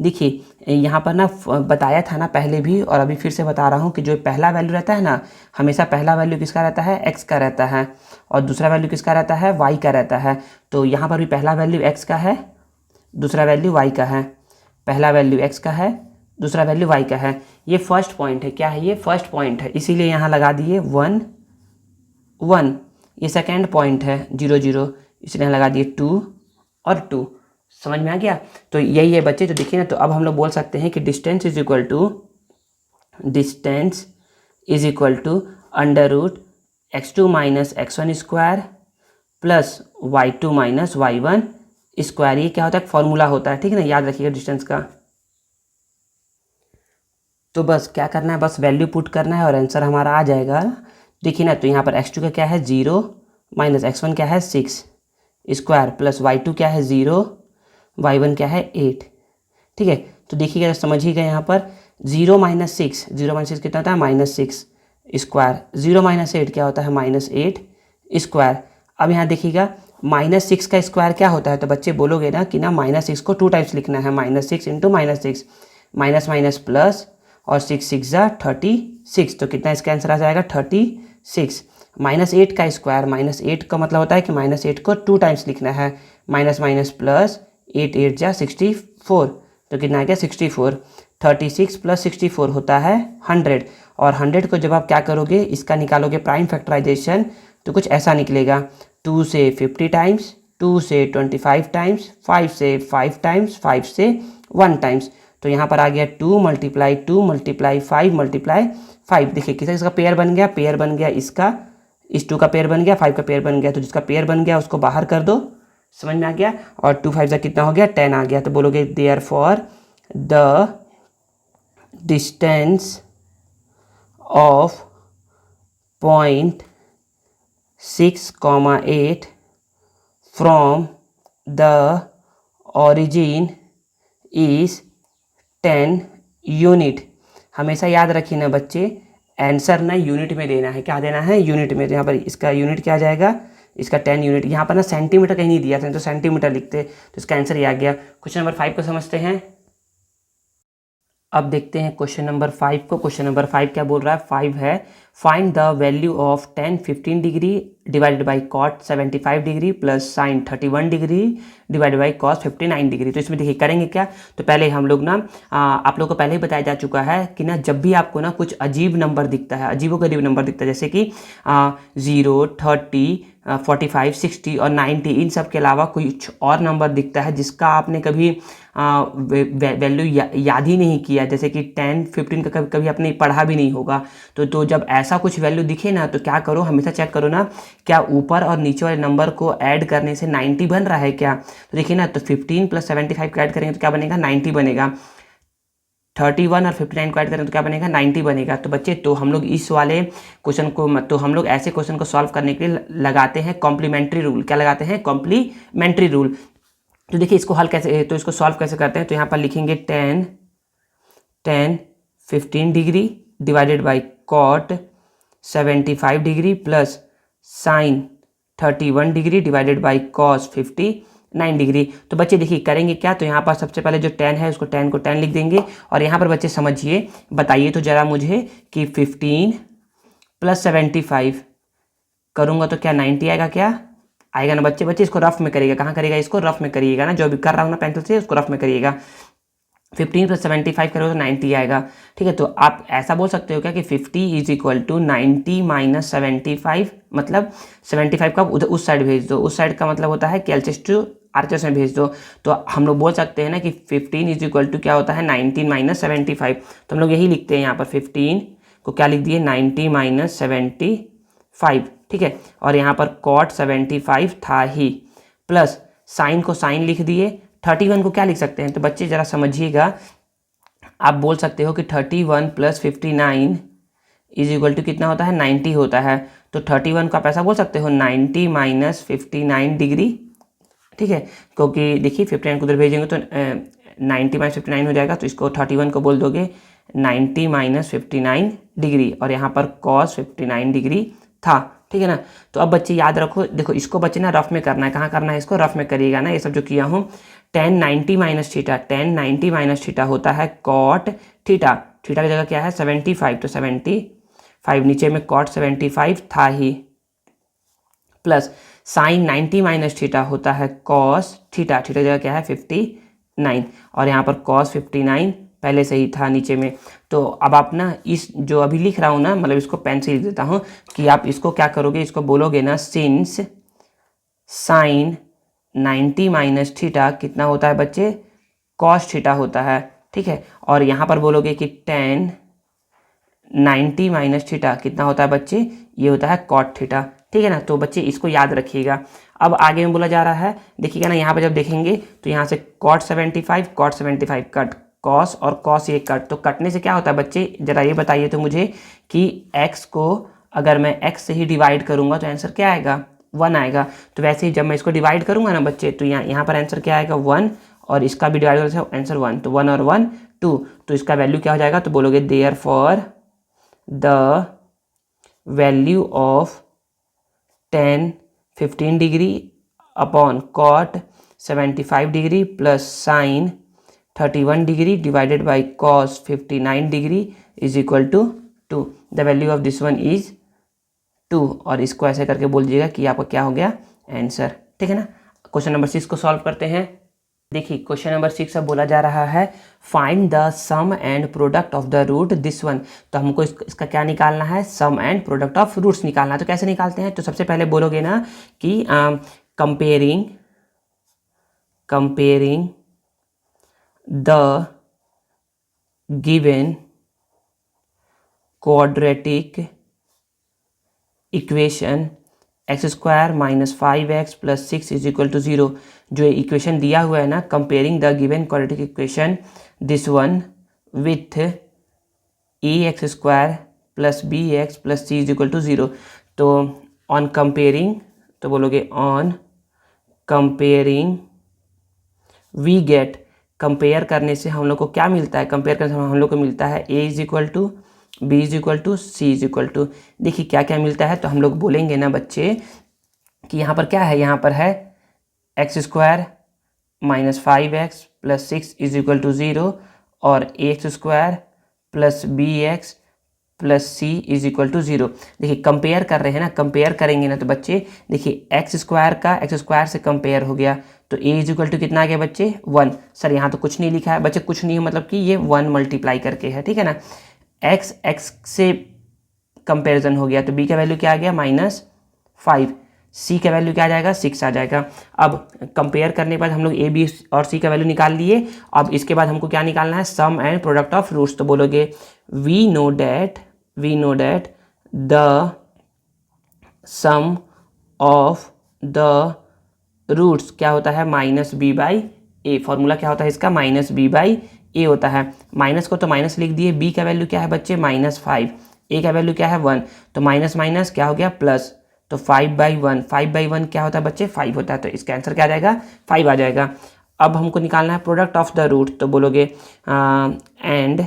देखिए यहाँ पर ना बताया था ना पहले भी और अभी फिर से बता रहा हूँ कि जो पहला वैल्यू रहता है ना, हमेशा पहला वैल्यू किसका रहता है, x का रहता है, और दूसरा वैल्यू किसका रहता है, y का रहता है। तो यहाँ पर भी पहला वैल्यू x का है, दूसरा वैल्यू y का है। पहला वैल्यू x का है, दूसरा वैल्यू y का है। ये फर्स्ट पॉइंट है, क्या है ये, फर्स्ट पॉइंट है, इसीलिए यहाँ लगा दिए 1 1। ये सेकेंड पॉइंट है 0 0, इसलिए यहाँ लगा दिए 2 और 2। समझ में आ गया। तो यही है बच्चे। तो देखिए ना, तो अब हम लोग बोल सकते हैं कि distance is equal to √x2 - x1 square plus y2 - y1 square. ये क्या होता है, फॉर्मूला होता है। ठीक है ना, याद रखिएगा डिस्टेंस का। तो बस क्या करना है, बस वैल्यू पुट करना है और आंसर हमारा आ जाएगा। देखिए ना, तो यहाँ पर x2 का क्या है 0 - x1 क्या है 6 स्क्वायर प्लस y2 क्या है 0, y1 क्या है 8। ठीक है, तो देखिएगा समझिएगा यहाँ पर 0 - 6 कितना होता है -6 स्क्वायर, 0 - 8 क्या होता है -8 स्क्वायर। अब यहाँ देखिएगा -6 का स्क्वायर क्या होता है, तो बच्चे बोलोगे ना कि ना -6 को 2 टाइम्स लिखना है, -6 × -6 माइनस माइनस प्लस और 6 6 ज़ा 36। तो कितना इसका आंसर आ जाएगा 36। -8 का स्क्वायर, -8 का मतलब होता है कि -8 को 2 टाइम्स लिखना है, माइनस माइनस प्लस 8 8 ज़ा 64। तो कितना आ गया 64। 36 + 64 होता है 100। और 100 को जब आप क्या करोगे, इसका निकालोगे प्राइम फैक्टराइजेशन, तो कुछ ऐसा निकलेगा 2 से 50 टाइम्स, 2 से 25 टाइम्स, 5 से 5 टाइम्स, 5 से 1 टाइम्स। तो यहाँ पर आ गया 2 × 2 × 5 × 5। देखिए किसका पेयर बन गया, पेयर बन गया इसका, इस 2 का पेयर बन गया, 5 का पेयर बन गया। तो जिसका पेयर बन गया उसको बाहर कर दो, समझ में आ गया। और 2 5 ज़ा कितना हो गया 10 आ गया। तो बोलोगे therefore the distance of point 6,8 from the origin is 10 unit. हमेशा याद रखिए ना बच्चे, आंसर ना यूनिट में देना है। क्या देना है, यूनिट में। तो यहाँ पर इसका यूनिट क्या आ जाएगा, इसका 10 यूनिट। यहाँ पर ना सेंटीमीटर कहीं नहीं दिया था, तो सेंटीमीटर लिखते, तो इसका आंसर ये आ गया। क्वेश्चन नंबर 5 को समझते हैं। अब देखते हैं क्वेश्चन नंबर 5 को। क्वेश्चन नंबर 5 क्या बोल रहा है, 5 है find the value of 10 15 degree divided by cot 75 degree plus sine 31 degree divided by cos 59 degree. तो इसमें देखिए करेंगे क्या, तो पहले हम लोग ना आप लोग को पहले ही बताया जा चुका है कि ना जब भी आपको ना कुछ अजीब नंबर दिखता है, अजीबोगरीब नंबर दिखता है, जैसे कि 0, 30, 45, 60 और 90, इन सब के अलावा कुछ और नंबर दिखता है जिसका आपने कभी वैल्यू याद ही नहीं किया, जैसे कि 10, 15 का कभी आपने पढ़ा भी नहीं होगा। तो जब ऐसा कुछ वैल्यू दिखे ना, तो क्या करो, हमेशा चेक करो ना क्या ऊपर और नीचे वाले नंबर को ऐड करने से 90 बन रहा है क्या। तो देखिए ना, तो 15 प्लस 75 को ऐड करेंगे तो क्या बनेगा, 90 बनेगा। 31 और 59 को ऐड करें तो क्या बनेगा, 90 बनेगा। तो बच्चे, तो हम लोग इस वाले क्वेश्चन को, तो हम लोग ऐसे क्वेश्चन को सॉल्व करने के लिए लगाते हैं कॉम्प्लीमेंट्री रूल। क्या लगाते हैं, कॉम्प्लीमेंट्री रूल। तो देखिए इसको हल कैसे, तो इसको सॉल्व कैसे करते हैं, तो यहाँ पर लिखेंगे 10 15 degree divided by cot 75 degree plus sine 31 degree divided by cos 59 degree. तो बच्चे देखिए करेंगे क्या, तो यहाँ पर सबसे पहले जो 10 है उसको 10 को 10 लिख देंगे, और यहाँ पर बच्चे समझिए, बताइए तो जरा मुझे कि 15 प्लस 75 करूँगा तो क्या 90 आएगा, क्या आएगा ना बच्चे। बच्चे इसको रफ में करिएगा, कहाँ करिएगा, इसको रफ में करिएगा ना, जो भी कर रहा हूँ ना पेंसिल से उसको रफ में करिएगा। 15 प्लस 75 करो तो 90 आएगा। ठीक है, तो आप ऐसा बोल सकते हो क्या कि 50 इज इक्वल टू 90 माइनस 75, मतलब 75 का उधर उस साइड भेज दो, उस साइड का मतलब होता है कि एलसीएस टू आरएचएस में भेज दो। तो हम लोग बोल सकते हैं ना कि 15 इज इक्वल टू क्या होता है, 19 माइनस 75। तो हम लोग यही लिखते हैं यहाँ पर, 15 को क्या लिख दिए, 90 माइनस 75। ठीक है, और यहाँ पर कॉट 75 था ही, प्लस साइन को साइन लिख दिए। 31 को क्या लिख सकते हैं, तो बच्चे ज़रा समझिएगा, आप बोल सकते हो कि 31 प्लस 59 इज इक्वल टू कितना होता है, 90 होता है। तो 31 को आप ऐसा बोल सकते हो, 90 माइनस 59 डिग्री। ठीक है, क्योंकि देखिए 59 को उधर भेजेंगे तो 90 माइनस 59 हो जाएगा, तो इसको 31 को बोल दोगे 90 माइनस 59 डिग्री, और यहाँ पर कॉस 59 डिग्री था। ठीक है ना, तो अब बच्चे याद रखो, देखो इसको बच्चे ना रफ में करना है, कहाँ करना है, इसको रफ में करिएगा ना, ये सब जो किया हूँ। 10 90 माइनस थीटा, 10 90 माइनस थीटा होता है कॉट थीटा, थीटा की जगह क्या है 75, तो 75 नीचे में कॉट 75 था ही, प्लस साइन 90 माइनस थीटा होता है कॉस थीटा, थीटा की जगह क्या है 59, और यहाँ पर कॉस 59 पहले से ही था नीचे में। तो अब आप ना इस जो अभी लिख रहा हूँ ना, मतलब इसको पेन से लिख देता हूँ कि आप इसको क्या करोगे, इसको बोलोगे ना, सिंस साइन 90 माइनस थीटा कितना होता है बच्चे, कॉस थीटा होता है। ठीक है, और यहाँ पर बोलोगे कि 10 90 माइनस थीटा कितना होता है बच्चे, ये होता है कॉट थीटा। ठीक है ना, तो बच्चे इसको याद रखिएगा। अब आगे में बोला जा रहा है, देखिएगा ना, यहाँ पर जब देखेंगे तो यहाँ से कॉट 75 कट, कॉस और कॉस ये कट, तो कटने से क्या होता है बच्चे, जरा ये बताइए तो मुझे कि x को अगर मैं x से ही डिवाइड करूँगा तो आंसर क्या आएगा, 1 आएगा। तो वैसे ही जब मैं इसको डिवाइड करूँगा ना बच्चे, तो यहाँ पर आंसर क्या आएगा, 1, और इसका भी डिवाइड करने से आंसर 1, तो 1 और 1 2, तो इसका वैल्यू क्या हो जाएगा, तो बोलोगे therefore the value of 10 15 degree upon cot 75 degree plus sine 31 degree divided by cos 59 degree is equal to 2। The value of this one is 2, और इसको ऐसे करके बोल दीजिएगा कि आपका क्या हो गया आंसर। ठीक है ना, क्वेश्चन नंबर 6 को सॉल्व करते हैं। देखिए क्वेश्चन नंबर 6 अब बोला जा रहा है, find the sum and product of the root this one. तो हमको इसका क्या निकालना है, sum and product of roots निकालना है। तो कैसे निकालते हैं, तो सबसे पहले बोलोगे ना कि comparing the given quadratic equation x² minus 5x plus 6 is equal to 0। जो इक्वेशन दिया हुआ है ना, comparing the given quadratic equation this one with ax² plus bx plus c is equal to 0। तो ऑन कंपेयरिंग, तो बोलोगे on comparing we get, compare करने से हम लोग को क्या मिलता है, कंपेयर करने से हम लोग को मिलता है a is equal to B is equal to C is equal to. देखिए क्या क्या मिलता है, तो हम लोग बोलेंगे ना बच्चे कि यहाँ पर क्या है, यहाँ पर है x² minus 5x plus 6 is equal to 0 और ax² plus bx plus C is equal to 0। देखिए कंपेयर कर रहे हैं ना, कंपेयर करेंगे ना तो बच्चे देखिए एक्स स्क्वायर का एक्स स्क्वायर से कंपेयर हो गया तो ए इज इक्वल टू कितना आ गया बच्चे 1। सर यहाँ तो कुछ नहीं लिखा है बच्चे, कुछ नहीं है मतलब कि ये 1 मल्टीप्लाई करके है, ठीक है ना। एक्स एक्स से कंपेरिजन हो गया तो बी का वैल्यू क्या आ गया -5, सी का वैल्यू क्या आ जाएगा 6 आ जाएगा। अब कंपेयर करने के बाद हम लोग ए बी और सी का वैल्यू निकाल लिए। अब इसके बाद हमको क्या निकालना है, sum and product of roots. तो बोलोगे we know that the sum of the roots क्या होता है -b/a। फॉर्मूला क्या होता है इसका -b/a होता है। माइनस को तो माइनस लिख दिए, b का वैल्यू क्या है बच्चे -5, a का वैल्यू क्या है 1, तो माइनस माइनस क्या हो गया प्लस, तो 5/1, 5/1 क्या होता है बच्चे 5 होता है, तो इसका आंसर क्या आ जाएगा 5 आ जाएगा। अब हमको निकालना है प्रोडक्ट ऑफ द रूट। तो बोलोगे and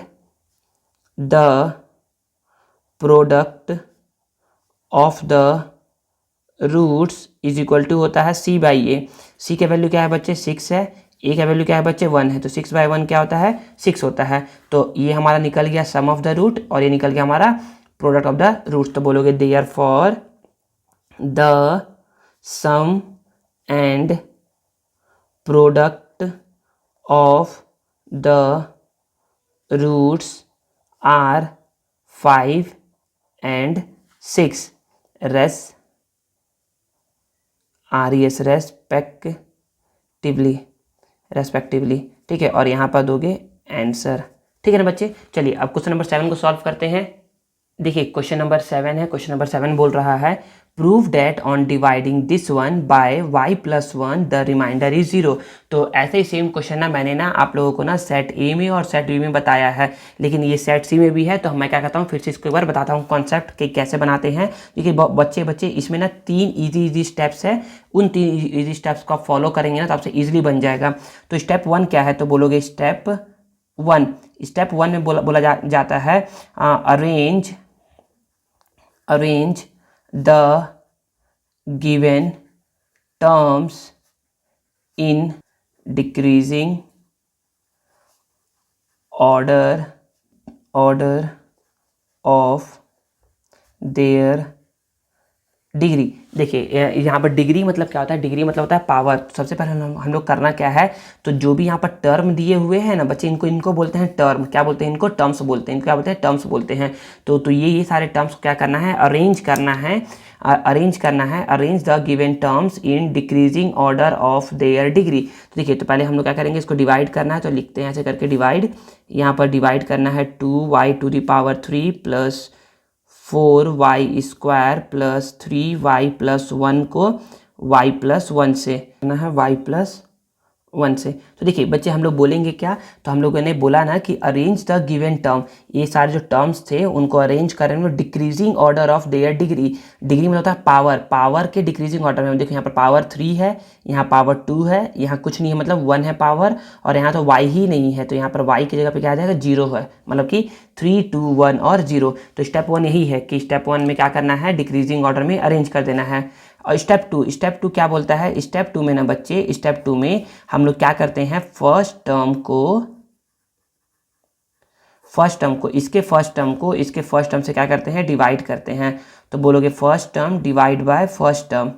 the product of the roots is equal to होता है c/a। c का वैल्यू क्या है बच्चे 6 है, a का वैल्यू क्या है बच्चे 1 है, तो 6/1 क्या होता है 6 होता है। तो ये हमारा निकल गया सम ऑफ द रूट और ये निकल गया हमारा प्रोडक्ट ऑफ द रूट्स। तो बोलोगे therefore the sum and product of the roots are 5 and 6 respectively, ठीक है। और यहाँ पर दोगे आंसर, ठीक है ना बच्चे। चलिए अब क्वेश्चन नंबर 7 को सॉल्व करते हैं। देखिए क्वेश्चन नंबर 7 है, क्वेश्चन नंबर 7 बोल रहा है prove that on dividing this one by y+1 the remainder is 0। तो ऐसे ही सेम क्वेश्चन ना मैंने ना आप लोगों को ना सेट ए में और सेट बी में बताया है, लेकिन ये सेट सी में भी है। तो मैं क्या कहता हूँ फिर से इसको एक बार बताता हूँ कॉन्सेप्ट कि कैसे बनाते हैं। देखिए बच्चे इसमें ना 3 इजी स्टेप्स है, उन 3 इजी स्टेप्स को आप फॉलो करेंगे ना तो आपसे ईजिली बन जाएगा। तो स्टेप 1 क्या है, तो बोलोगे स्टेप 1 में बोला जाता है arrange the given terms in decreasing order of their degree. देखिए यहाँ पर डिग्री मतलब क्या होता है, डिग्री मतलब होता है पावर। तो सबसे पहले हम लोग करना क्या है, तो जो भी यहाँ पर टर्म दिए हुए हैं ना बच्चे इनको बोलते हैं टर्म। क्या बोलते हैं इनको, टर्म्स बोलते हैं। इनको क्या बोलते हैं, टर्म्स बोलते हैं। तो ये सारे टर्म्स को क्या करना है, अरेंज करना है। Arrange the given terms in decreasing order of their degree. तो देखिए तो पहले हम लोग क्या करेंगे, इसको डिवाइड करना है। तो लिखते हैं ऐसे करके डिवाइड, यहाँ पर डिवाइड करना है 2y⁻³ plus 4y² plus 3y+1 को y+1 से करना है, y+1 से। तो देखिए बच्चे हम लोग बोलेंगे क्या, तो हम लोगों ने बोला ना कि अरेंज द गिवन टर्म, ये सारे जो टर्म्स थे उनको अरेंज करेंगे decreasing order of their degree. Degree में होता है पावर के डिक्रीजिंग ऑर्डर में। देखो यहाँ पर पावर 3 है, यहाँ पावर 2 है, यहाँ कुछ नहीं है मतलब 1 है पावर, और यहाँ तो y ही नहीं है। तो यहाँ पर y की जगह पे क्या आ जाएगा 0 है, मतलब कि 3, 2, 1 और 0। तो स्टेप 1 यही है कि स्टेप 1 में क्या करना है, डिक्रीजिंग ऑर्डर में अरेंज कर देना है। और स्टेप 2 क्या बोलता है, स्टेप 2 में ना बच्चे, स्टेप 2 में हम लोग क्या करते हैं, फर्स्ट टर्म को इसके फर्स्ट टर्म से क्या करते हैं, डिवाइड करते हैं। तो बोलोगे first term divide by first term.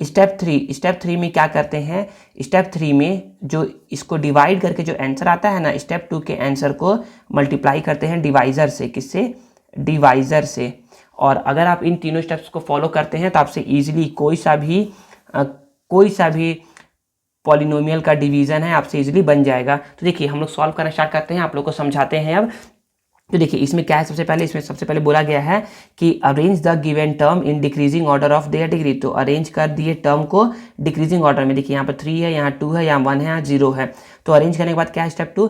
Step 3 में क्या करते हैं, स्टेप 3 में जो इसको डिवाइड करके जो आंसर आता है ना, स्टेप 2 के आंसर को मल्टीप्लाई करते हैं डिवाइजर से। किससे, डिवाइजर से। और अगर आप इन तीनों स्टेप्स को फॉलो करते हैं तो आपसे इजीली कोई सा भी पॉलिनोमियल का डिवीजन है आपसे इजीली बन जाएगा। तो देखिए हम लोग सॉल्व करना स्टार्ट करते हैं, आप लोग को समझाते हैं अब। तो देखिए इसमें क्या है, सबसे पहले बोला गया है कि arrange the given term in decreasing order of their degree. तो अरेंज कर दिए टर्म को डिक्रीजिंग ऑर्डर में। देखिए यहाँ पर 3 है, यहाँ 2 है, यहाँ 1 है, यहाँ 0 है। तो अरेंज करने के बाद क्या है, स्टेप 2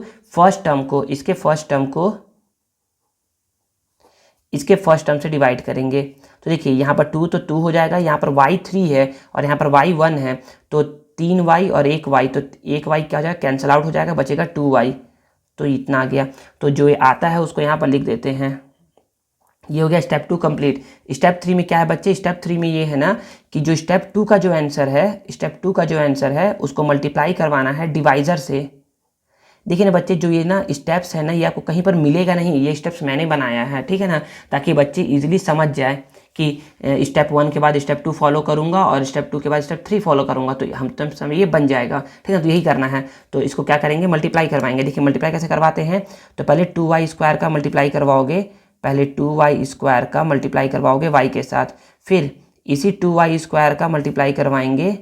फर्स्ट टर्म से डिवाइड करेंगे। तो देखिए यहाँ पर 2 तो 2 हो जाएगा, यहाँ पर y 3 है और यहाँ पर y 1 है, तो 3y और 1y, तो 1y क्या हो जाएगा, कैंसिल आउट हो जाएगा, बचेगा 2y। तो इतना आ गया। तो जो ये आता है उसको यहाँ पर लिख देते हैं। ये हो गया स्टेप 2 कंप्लीट। स्टेप 3 में क्या है बच्चे, स्टेप 3 में ये है ना कि जो स्टेप 2 का जो आंसर है उसको मल्टीप्लाई करवाना है डिवाइजर से। देखिए ना बच्चे, जो ये ना स्टेप्स है ना, ये आपको कहीं पर मिलेगा नहीं, ये स्टेप्स मैंने बनाया है, ठीक है ना, ताकि बच्चे इजीली समझ जाए कि स्टेप 1 के बाद स्टेप 2 फॉलो करूंगा और स्टेप 2 के बाद स्टेप 3 फॉलो करूंगा, तो हम तुम समय ये बन जाएगा, ठीक है। तो यही करना है। तो इसको क्या करेंगे, मल्टीप्लाई करवाएंगे। देखिए मल्टीप्लाई कैसे करवाते हैं, तो पहले 2y² का मल्टीप्लाई करवाओगे, पहले 2y² का मल्टीप्लाई करवाओगे y के साथ, फिर इसी 2y² का मल्टीप्लाई करवाएंगे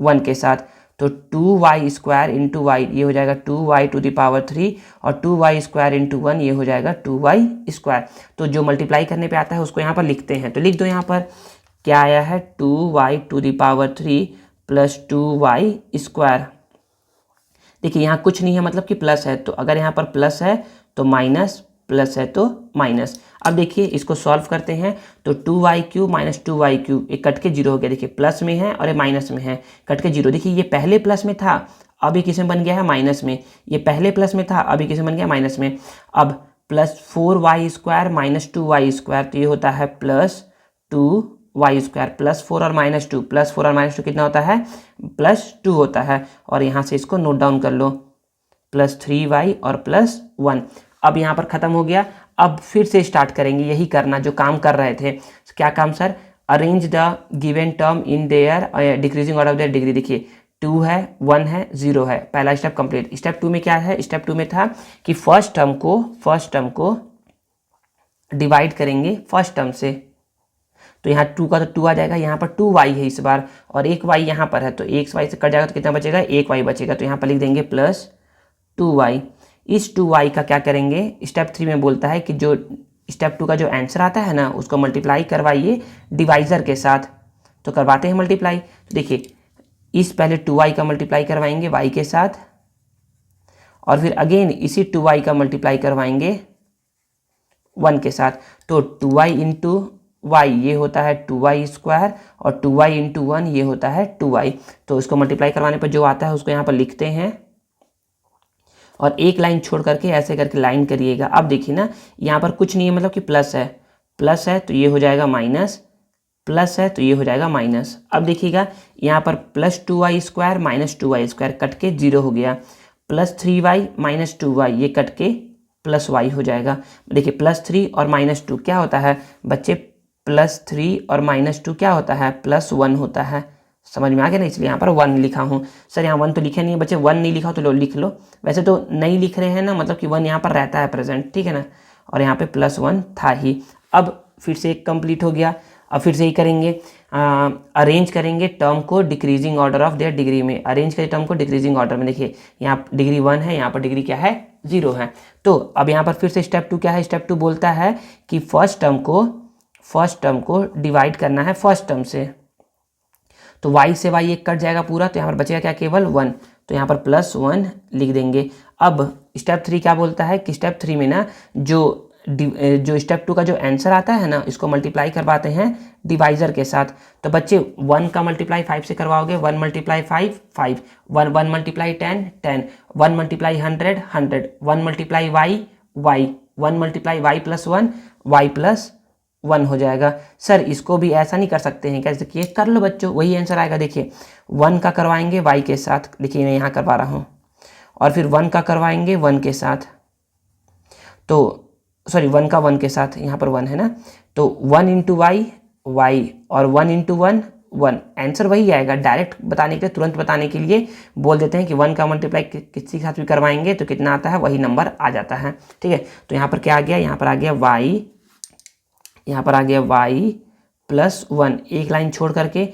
1 के साथ, तो 2y² इंटू वाई, ये हो जाएगा 2y⁻³ और 2y² इंटू 1 ये हो जाएगा 2y²। तो जो मल्टीप्लाई करने पे आता है उसको यहाँ पर लिखते हैं, तो लिख दो यहाँ पर क्या आया है, 2y⁻³ प्लस 2y²। देखिए यहाँ कुछ नहीं है, मतलब कि प्लस है, तो अगर यहाँ पर प्लस है तो माइनस, प्लस है तो माइनस। अब देखिए इसको सॉल्व करते हैं, तो 2y³ माइनस 2y³ एक कट के 0 हो गया। देखिए प्लस में है और ये माइनस में है, कट के 0। देखिए ये पहले प्लस में था, अब ये किसमें बन गया है, माइनस में। ये पहले प्लस में था, अब ये किसमें बन गया, माइनस में। अब प्लस 4y² माइनस 2y², तो ये होता है प्लस 2y², प्लस 4 और माइनस 2, प्लस 4 और माइनस 2 कितना होता है, प्लस 2 होता है। और यहाँ से इसको नोट डाउन कर लो, प्लस 3y और प्लस 1। अब यहाँ पर ख़त्म हो गया। अब फिर से स्टार्ट करेंगे यही करना जो काम कर रहे थे। क्या काम sir, arrange the given term in their decreasing order of their degree. देखिए 2 है, 1 है, 0 है, पहला स्टेप कंप्लीट। स्टेप 2 में क्या है, स्टेप 2 में था कि फर्स्ट टर्म को डिवाइड करेंगे फर्स्ट टर्म से। तो यहाँ 2 का तो 2 आ जाएगा, यहाँ पर 2y है इस बार, और एक y यहाँ पर है, तो एक y से कट जाएगा तो कितना बचेगा, एक y बचेगा। तो यहाँ पर लिख देंगे प्लस 2y। इस 2y का क्या करेंगे, स्टेप 3 में बोलता है कि जो स्टेप 2 का जो आंसर आता है ना उसको मल्टीप्लाई करवाइए डिवाइज़र के साथ। तो करवाते हैं मल्टीप्लाई। तो देखिए इस पहले 2y का मल्टीप्लाई करवाएंगे y के साथ, और फिर अगेन इसी 2y का मल्टीप्लाई करवाएंगे 1 के साथ। तो 2y इंटू y ये होता है 2y² और 2y इंटू 1 ये होता है 2y। तो इसको मल्टीप्लाई करवाने पर जो आता है उसको यहाँ पर लिखते हैं, और एक लाइन छोड़ करके ऐसे करके लाइन करिएगा। अब देखिए ना यहाँ पर कुछ नहीं है, मतलब कि प्लस है, प्लस है तो ये हो जाएगा माइनस, प्लस है तो ये हो जाएगा माइनस। अब देखिएगा यहाँ पर plus 2y² minus 2y² cut के 0 हो गया, प्लस 3y माइनस 2y ये कट के प्लस y हो जाएगा। देखिए प्लस 3 और माइनस 2 क्या होता है बच्चे, प्लस 3 और माइनस 2 क्या होता है, प्लस 1 होता है। समझ में आ गया ना, इसलिए यहाँ पर 1 लिखा हूँ। सर यहाँ 1 तो लिखे नहीं है बच्चे, 1 नहीं लिखा हो तो लो लिख लो, वैसे तो नहीं लिख रहे हैं ना, मतलब कि 1 यहाँ पर रहता है प्रेजेंट, ठीक है ना, और यहाँ पे प्लस 1 था ही। अब फिर से एक कंप्लीट हो गया। अब फिर से ही करेंगे, अरेंज करेंगे टर्म को decreasing order of their degree में। अरेंज करें टर्म को डिक्रीजिंग ऑर्डर में। देखिए यहाँ डिग्री 1 है, यहाँ पर डिग्री क्या है, 0 है। तो अब यहाँ पर फिर से स्टेप 2 क्या है, स्टेप 2 बोलता है कि फर्स्ट टर्म को डिवाइड करना है फर्स्ट टर्म से। तो y से y एक कट जाएगा पूरा, तो यहाँ पर बचेगा क्या, केवल 1। तो यहाँ पर प्लस 1 लिख देंगे। अब स्टेप 3 क्या बोलता है कि स्टेप 3 में ना जो स्टेप 2 का जो आंसर आता है ना इसको मल्टीप्लाई करवाते हैं डिवाइज़र के साथ। तो बच्चे 1 का मल्टीप्लाई 5 से करवाओगे, 1 multiply 5 5, 1 multiply 10 10, 1 multiply 100 100, 1 multiply y 1 multiply y plus 1 y plus 1 हो जाएगा। सर इसको भी ऐसा नहीं कर सकते हैं, कैसे किए, कर लो बच्चों, वही आंसर आएगा। देखिए 1 का करवाएंगे y के साथ, देखिए मैं यहाँ करवा रहा हूँ, और फिर 1 का करवाएंगे 1 के साथ, तो सॉरी 1 का 1 के साथ, यहाँ पर 1 है ना, तो 1 इंटू y और 1 इंटू 1 1, आंसर वही आएगा। डायरेक्ट बताने के लिए, तुरंत बताने के लिए बोल देते हैं कि 1 का मल्टीप्लाई किसी के साथ भी करवाएंगे तो कितना आता है, वही नंबर आ जाता है, ठीक है। तो यहाँ पर क्या आ गया, यहाँ पर आ गया y, यहाँ पर आ गया y प्लस 1, एक लाइन छोड़ करके,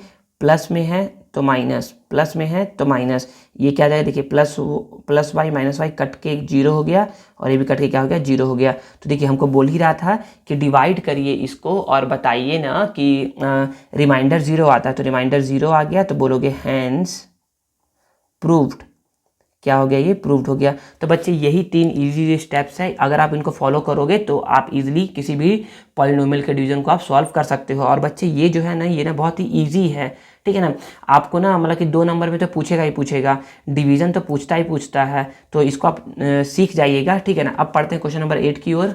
प्लस में है तो माइनस, प्लस में है तो माइनस, ये क्या जाएगा, देखिए plus y minus y cut के 0 हो गया, और ये भी कट के क्या हो गया, 0 हो गया। तो देखिए हमको बोल ही रहा था कि डिवाइड करिए इसको और बताइए ना कि रिमाइंडर 0 आता है, तो रिमाइंडर 0 आ गया, तो बोलोगे हैंस प्रूव्ड। क्या हो गया, ये प्रूव्ड हो गया। तो बच्चे यही 3 इजी स्टेप्स है, अगर आप इनको फॉलो करोगे तो आप इजीली किसी भी पॉलिनोमियल के डिवीजन को आप सॉल्व कर सकते हो। और बच्चे ये जो है ना, ये ना बहुत ही इजी है, ठीक है ना। आपको ना मतलब कि 2 नंबर में तो पूछेगा ही पूछेगा, डिवीजन तो पूछता ही पूछता है, तो इसको आप सीख जाइएगा, ठीक है ना। अब पढ़ते हैं क्वेश्चन नंबर 8 की ओर।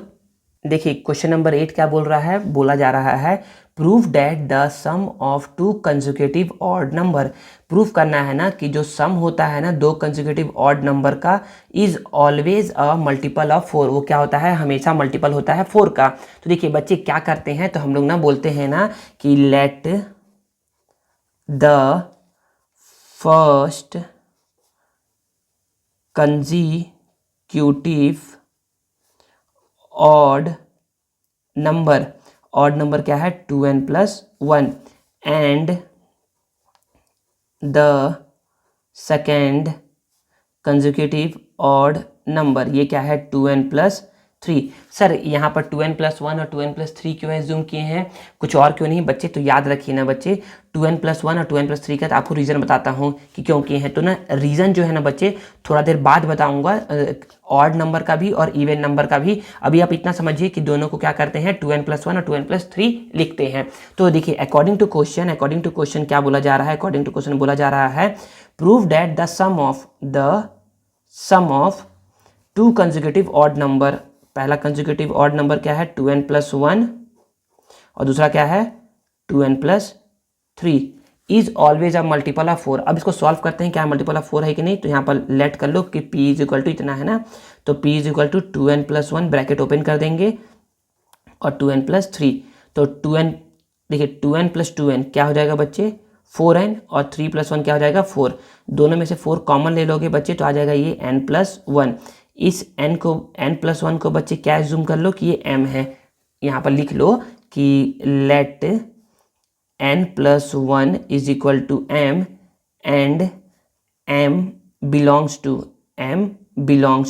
देखिए क्वेश्चन नंबर 8 क्या बोल रहा है, बोला जा रहा है proof that the sum of two consecutive odd number. Proof करना है ना कि जो सम होता है ना दो कंसेक्यूटिव ऑड नंबर का is always a multiple of 4। वो क्या होता है, हमेशा मल्टीपल होता है 4 का। तो देखिए बच्चे क्या करते हैं, तो हम लोग ना बोलते हैं ना कि let the first consecutive odd number क्या है 2n+1 and the second consecutive odd number ये क्या है 2n+3। सर यहाँ पर 2n+1 और 2n+3 क्यों एज्यूम किए हैं, कुछ और क्यों नहीं बच्चे, तो याद रखिए ना बच्चे 2n+1 और 2n+3 का तो आपको रीज़न बताता हूँ कि क्यों किए हैं। तो ना रीज़न जो है ना बच्चे थोड़ा देर बाद बताऊँगा, ऑड नंबर का भी और इवन नंबर का भी। अभी आप इतना समझिए कि दोनों को क्या करते हैं 2n+1 और 2n+3 लिखते हैं। तो देखिए अकॉर्डिंग टू क्वेश्चन क्या बोला जा रहा है, अकॉर्डिंग टू क्वेश्चन बोला जा रहा है prove that the sum of two consecutive odd number. पहला कंसेक्यूटिव ऑड नंबर क्या है 2n+1 और दूसरा क्या है 2n+3 is always a multiple of 4। अब इसको सॉल्व करते हैं क्या मल्टीपल ऑफ 4 है कि नहीं। तो यहाँ पर लेट कर लो कि p इज इक्वल टू इतना है ना, तो p is equal to 2n+1 bracket open कर देंगे और 2n+3। तो 2n देखिए 2n+2n क्या हो जाएगा बच्चे 4n और 3+1 क्या हो जाएगा 4। दोनों में से 4 कॉमन ले लोगे बच्चे तो आ जाएगा ये n+1। इस n+1 को बच्चे क्या एज्यूम कर लो कि ये m है। यहाँ पर लिख लो कि let n+1 is equal to m and m belongs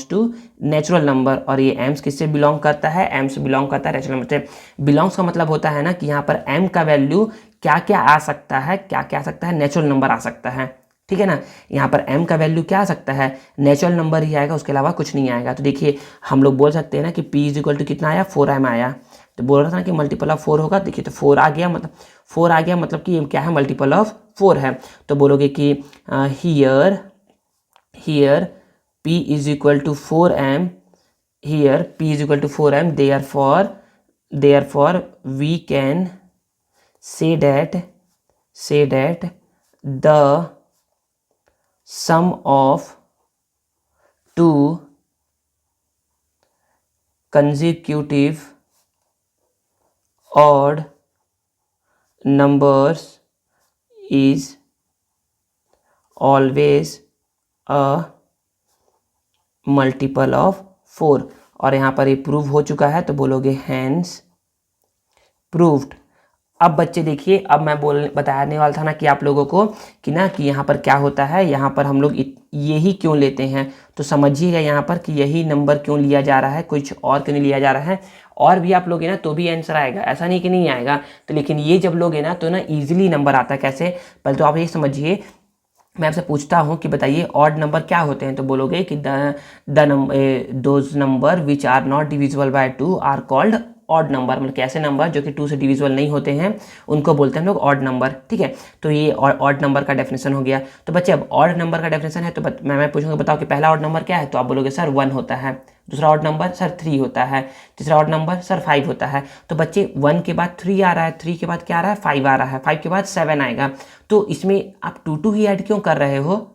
to natural number. और ये m किससे बिलोंग करता है, m से बिलोंग करता है नेचुरल नंबर से। बिलोंग्स का मतलब होता है ना कि यहाँ पर m का वैल्यू क्या क्या आ सकता है, नेचुरल नंबर आ सकता है, ठीक है ना। यहाँ पर m का वैल्यू क्या आ सकता है, नेचुरल नंबर ही आएगा, उसके अलावा कुछ नहीं आएगा। तो देखिए हम लोग बोल सकते हैं ना कि p इज इक्वल टू कितना आया 4m आया। तो बोल रहा था ना कि मल्टीपल ऑफ 4 होगा, देखिए तो 4 आ गया, मतलब कि ये क्या है मल्टीपल ऑफ 4 है। तो बोलोगे कि here p is equal to 4m, therefore we can say that the sum of two consecutive odd numbers is always a multiple of 4। और यहाँ पर ये प्रूव हो चुका है तो बोलोगे हैंस प्रूव्ड। अब बच्चे देखिए, अब मैं बताने वाला था ना कि आप लोगों को कि यहाँ पर क्या होता है, यहाँ पर हम लोग यही क्यों लेते हैं। तो समझिएगा यहाँ पर कि यही नंबर क्यों लिया जा रहा है, कुछ और क्यों नहीं लिया जा रहा है। और भी आप लोगे ना तो भी आंसर आएगा, ऐसा नहीं कि नहीं आएगा। तो लेकिन ये जब लोगे ना तो ना ईजिली नंबर आता है। कैसे, पहले तो आप ये समझिए, मैं आपसे पूछता हूँ कि बताइए ऑड नंबर क्या होते हैं। तो बोलोगे कि those number which are not divisible by 2 are called odd number. मतलब कैसे नंबर जो कि 2 से डिविजिबल नहीं होते हैं उनको बोलते हैं हम लोग ऑड नंबर, ठीक है। तो ये ऑड नंबर का डेफिनेशन हो गया। तो बच्चे अब ऑड नंबर का डेफिनेशन है तो मैं पूछूंगा बताओ कि पहला ऑड नंबर क्या है। तो आप बोलोगे सर 1 होता है, दूसरा ऑड नंबर सर 3 होता है, तीसरा ऑड नंबर सर 5 होता है। तो बच्चे 1 के बाद 3 आ रहा है, 3 के बाद क्या आ रहा है 5 आ रहा है, 5 के बाद 7 आएगा। तो इसमें आप 2 ही ऐड क्यों कर रहे हो।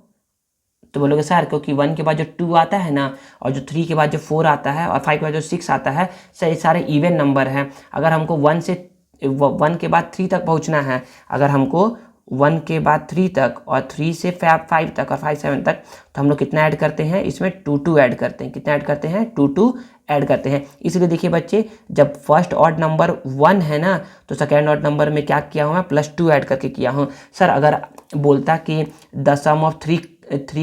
तो बोलोगे सर क्योंकि 1 के बाद जो 2 आता है ना और जो 3 के बाद जो 4 आता है और 5 के बाद जो 6 आता है सर ये सारे इवन नंबर हैं। अगर हमको 1 के बाद 3 तक पहुंचना है, अगर हमको 1 के बाद 3 तक और 3 से 5 तक और 5 7 तक, तो हम लोग कितना ऐड करते हैं इसमें 2 ऐड करते हैं। कितना ऐड करते हैं 2 ऐड करते हैं। इसलिए देखिए बच्चे जब फर्स्ट ऑड नंबर 1 है ना तो सेकेंड ऑड नंबर में क्या किया हूँ मैं +2 ऐड करके किया हूँ। सर अगर बोलता कि the sum of 3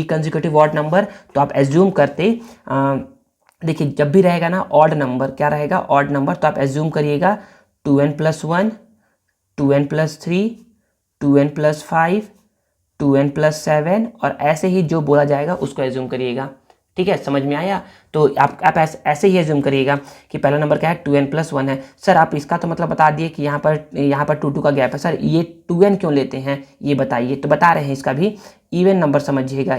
consecutive odd number तो आप एज्यूम करते, देखिए जब भी रहेगा ना ऑड नंबर, क्या रहेगा ऑड नंबर, तो आप एज्यूम करिएगा 2n+1, 2n+3, 2n+5, 2n+7 और ऐसे ही जो बोला जाएगा उसको एज्यूम करिएगा। ठीक है, समझ में आया। तो आप ऐसे ही एज्यूम करिएगा कि पहला नंबर क्या है 2n+1 है। सर आप इसका तो मतलब बता दिए कि यहाँ पर 2 का गैप है। सर ये 2n क्यों लेते हैं ये बताइए। तो बता रहे हैं इसका भी इवन नंबर समझिएगा।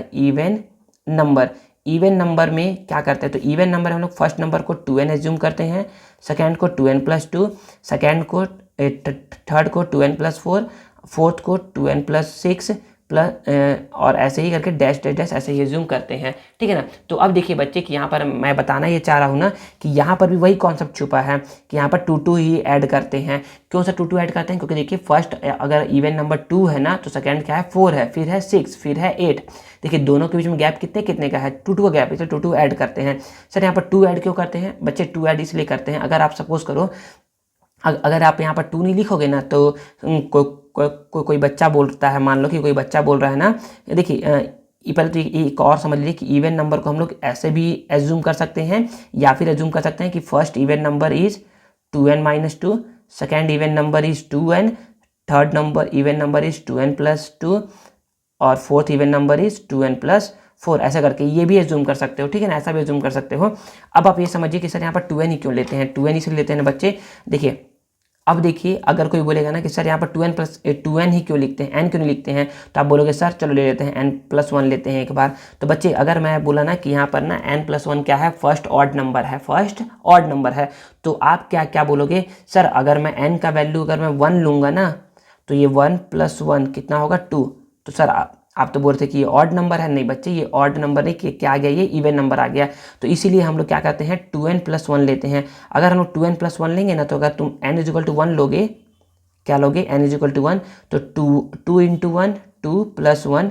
इवन नंबर में क्या करते हैं, तो इवन नंबर हम लोग फर्स्ट नंबर को 2n एज्यूम करते हैं, सेकेंड को 2n+2, सेकेंड को थर्ड को 2n+4, फोर्थ को 2n+6 प्लस और ऐसे ही करके डैश डैश डैश ऐसे ही जूम करते हैं, ठीक है ना। तो अब देखिए बच्चे कि यहाँ पर मैं बताना ये चाह रहा हूँ ना कि यहाँ पर भी वही कॉन्सेप्ट छुपा है कि यहाँ पर 2 ही ऐड करते हैं। क्यों सर 2 ऐड करते हैं? क्योंकि देखिए फर्स्ट अगर इवन नंबर 2 है ना तो सेकंड क्या है 4 है, फिर है 6, फिर है 8। देखिए दोनों के बीच में गैप कितने कितने का है 2 का गैप है, तो 2 ऐड करते हैं। सर यहाँ पर 2 ऐड क्यों करते हैं बच्चे? 2 ऐड इसलिए करते हैं, अगर आप सपोज करो अगर आप यहाँ पर 2 नहीं लिखोगे ना तो कोई बच्चा बोलता है, मान लो कि कोई बच्चा बोल रहा है ना, देखिए पहले तो एक और समझ लीजिए कि इवन नंबर को हम लोग ऐसे भी एज्यूम कर सकते हैं या फिर एज्यूम कर सकते हैं कि first even number is 2n-2, second even number is 2n, third number even number is 2n+2 और fourth even number is 2n+4, ऐसा करके ये भी एज्यूम कर सकते हो, ठीक है ना, ऐसा भी एज्यूम कर सकते हो। अब आप ये समझिए कि सर यहाँ पर 2n ही क्यों लेते हैं, 2n इसलिए लेते हैं ना बच्चे। देखिए अब देखिए अगर कोई बोलेगा ना कि सर यहाँ पर 2n ही क्यों लिखते हैं, n क्यों नहीं लिखते हैं, तो आप बोलोगे सर चलो ले लेते हैं n+1 लेते हैं एक बार। तो बच्चे अगर मैं बोला ना कि यहाँ पर ना n+1 क्या है, फर्स्ट ऑड नंबर है, फर्स्ट ऑड नंबर है, तो आप क्या क्या बोलोगे? सर अगर मैं n का वैल्यू अगर मैं 1 लूँगा ना तो ये 1+1 कितना होगा 2। तो सर आप तो बोल रहे थे कि ये ऑड नंबर है, नहीं बच्चे ये ऑड नंबर नहीं, कि क्या आ गया, ये इवन नंबर आ गया। तो इसीलिए हम लोग क्या करते हैं 2n+1 लेते हैं। अगर हम लोग 2n+1 लेंगे ना तो अगर तुम n=1 लोगे, क्या लोगे n=1, तो 2 × 1 2 + 1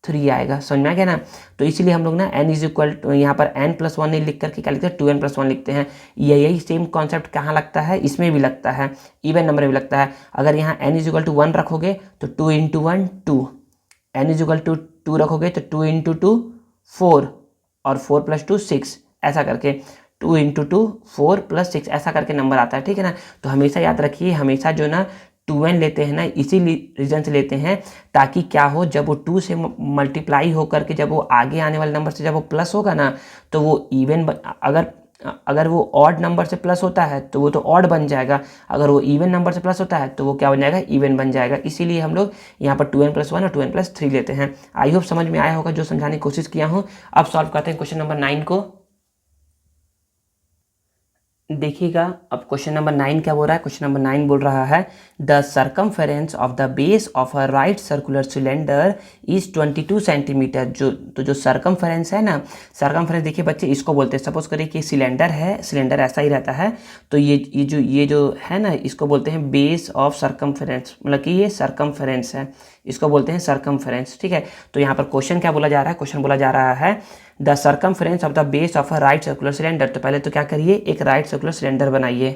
3 आएगा, समझ में आ गया ना। तो इसीलिए हम लोग ना यहाँ पर n+1 नहीं लिख करके क्या लिखते हैं 2n+1 लिखते हैं। यही सेम कॉन्सेप्ट कहाँ लगता है, इसमें भी लगता है, इवन नंबर में भी लगता है। अगर यहाँ n=1 रखोगे तो 2 × 1 2, n=2 रखोगे तो 2 × 2 4 और 4 + 2 6, ऐसा करके 2 × 2 4 + 6 ऐसा करके नंबर आता है, ठीक है ना। तो हमेशा याद रखिए, हमेशा जो ना 2n लेते हैं ना इसी रीजन से लेते हैं ताकि क्या हो, जब वो 2 से मल्टीप्लाई होकर के जब वो आगे आने वाले नंबर से जब वो प्लस होगा ना तो वो इवन, अगर वो ऑड नंबर से प्लस होता है तो वो तो ऑड बन जाएगा, अगर वो इवन नंबर से प्लस होता है तो वो क्या बन जाएगा, इवन बन जाएगा। इसीलिए हम लोग यहाँ पर 2n+1 और 2n+3 लेते हैं। आई होप समझ में आया होगा जो समझाने की कोशिश किया हूँ। अब सॉल्व करते हैं क्वेश्चन नंबर 9 को। देखिएगा अब क्वेश्चन नंबर 9 क्या बोल रहा है। क्वेश्चन नंबर 9 बोल रहा है the circumference of the base of a right circular cylinder is 22 centimetre. जो सर्कमफेरेंस है ना, सर्कमफेरेंस देखिए बच्चे इसको बोलते हैं, सपोज करिए कि सिलेंडर है, सिलेंडर ऐसा ही रहता है, तो ये जो है ना इसको बोलते हैं बेस ऑफ सर्कमफेरेंस, मतलब कि ये सर्कमफेरेंस है, इसको बोलते हैं सर्कमफेरेंस, ठीक है। तो यहाँ पर क्वेश्चन क्या बोला जा रहा है, क्वेश्चन बोला जा रहा है the circumference of the base of a right circular cylinder. तो पहले तो क्या करिए, एक राइट सर्कुलर सिलेंडर बनाइए।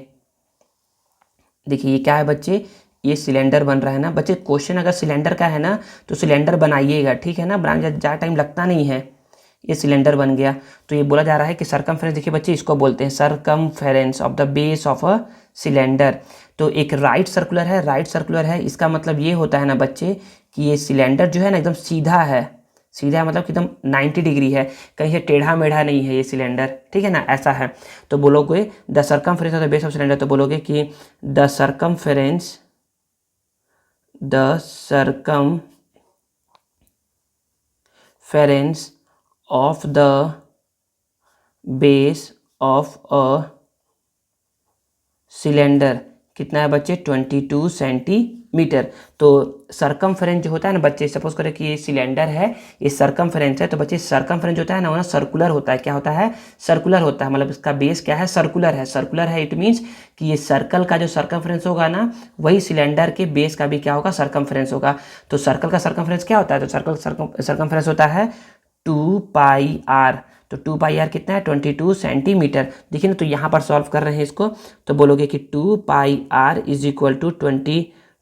देखिए ये क्या है बच्चे, ये सिलेंडर बन रहा है ना बच्चे। क्वेश्चन अगर सिलेंडर का है ना तो सिलेंडर बनाइएगा, ठीक है ना, बनाने ज़्यादा टाइम लगता नहीं है। ये सिलेंडर बन गया, तो ये बोला जा रहा है कि सर्कमफेरेंस, देखिए बच्चे इसको बोलते हैं circumference of the base of a cylinder. तो एक राइट सर्कुलर है, राइट सर्कुलर है, इसका मतलब ये होता है ना बच्चे कि ये सिलेंडर जो है ना एकदम सीधा है, सीधा मतलब कि एकदम 90 डिग्री है, कहीं से टेढ़ा मेढ़ा नहीं है ये सिलेंडर, ठीक है ना, ऐसा है। तो बोलोगे the circumference of the base of cylinder, तो बोलोगे कि the circumference of the base of a cylinder कितना है बच्चे, 22 सेंटीमीटर। तो सर्कमफेरेंस जो होता है ना बच्चे, सपोज करें कि ये सिलेंडर है, ये सर्कमफेरेंस है, तो बच्चे सर्कमफेरेंस होता है ना वो ना सर्कुलर होता है, क्या होता है, सर्कुलर होता है, मतलब इसका बेस क्या है, सर्कुलर है, सर्कुलर है, इट मीन्स कि ये सर्कल का जो सर्कमफेरेंस होगा ना वही सिलेंडर के बेस का भी क्या होगा, सर्कमफेरेंस होगा। तो सर्कल का सर्कमफेरेंस क्या होता है, तो सर्कल सर्कमफेरेंस होता है 2πr। तो 2πr कितना है, 22 सेंटीमीटर। देखिए ना, तो यहाँ पर सॉल्व कर रहे हैं इसको, तो बोलोगे कि 2πr =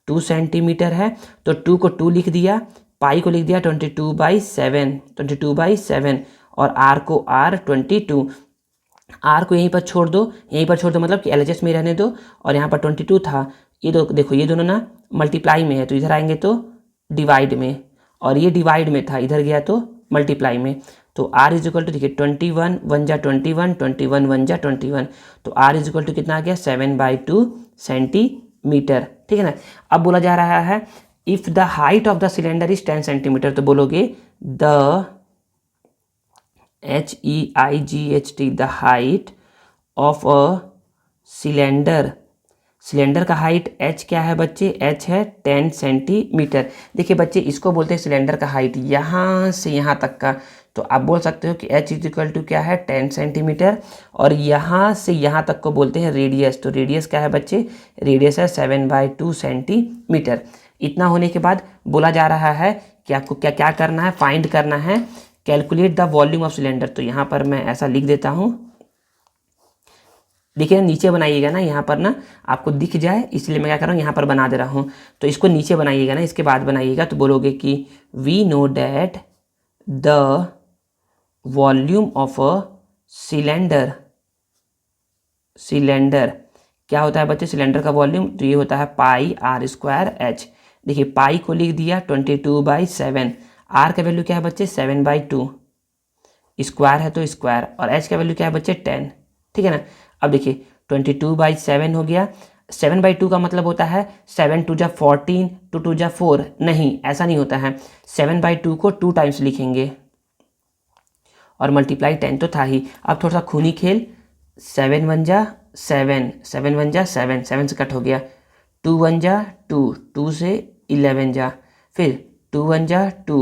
22 सेंटीमीटर है। तो 2 को 2 लिख दिया, पाई को लिख दिया 22/7 और r को r 22, r को यहीं पर छोड़ दो, यहीं पर छोड़ दो, मतलब कि LHS में रहने दो, और यहाँ पर 22 था, ये देखो ये दोनों ना मल्टीप्लाई में है, तो इधर आएंगे तो डिवाइड में, और ये डिवाइड में था, इधर गया तो मल्टीप्लाई में। तो r = देखिए 21 1 जा 21, 21 1 जा 21, तो r = कितना आ गया, 7/2 सेंटीमीटर, ठीक है ना। अब बोला जा रहा है if the height of the cylinder is 10 centimetre, तो बोलोगे the HEIGHT the height of a cylinder cylinder का हाइट h क्या है बच्चे, h है 10 सेंटीमीटर। देखिए बच्चे इसको बोलते हैं सिलेंडर का हाइट यहाँ से यहाँ तक का, तो आप बोल सकते हो कि h इज इक्वल टू क्या है 10 सेंटीमीटर, और यहाँ से यहाँ तक को बोलते हैं रेडियस। तो रेडियस क्या है बच्चे, रेडियस है 7/2 सेंटीमीटर। इतना होने के बाद बोला जा रहा है कि आपको क्या क्या करना है, फाइंड करना है, calculate the volume of cylinder. तो यहाँ पर मैं ऐसा लिख देता हूँ, देखिए नीचे बनाइएगा ना, यहाँ पर ना आपको दिख जाए इसलिए मैं क्या कर रहा हूँ यहाँ पर बना दे रहा हूँ। तो इसको नीचे बनाइएगा ना, इसके बाद बनाइएगा तो बोलोगे कि we know that the volume of a cylinder, cylinder क्या होता है बच्चे, सिलेंडर का वॉल्यूम, तो ये होता है पाई आर स्क्वायर एच। देखिए पाई को लिख दिया 22/7, आर का वैल्यू क्या है बच्चे 7/2, स्क्वायर है तो स्क्वायर, और एच का वैल्यू क्या है बच्चे 10, ठीक है ना। अब देखिए 22/7 हो गया, 7/2 का मतलब होता है 7 2 जा 14, 2 2 जा 4, नहीं ऐसा नहीं होता है, 7/2 को 2 टाइम्स लिखेंगे और मल्टीप्लाई 10 तो था ही। अब थोड़ा सा खूनी खेल, 7 1 जा 7, 7 1 जा 7, 7 से कट हो गया, 2 1 जा 2, 2 से 11 जा, फिर 2 1 जा 2,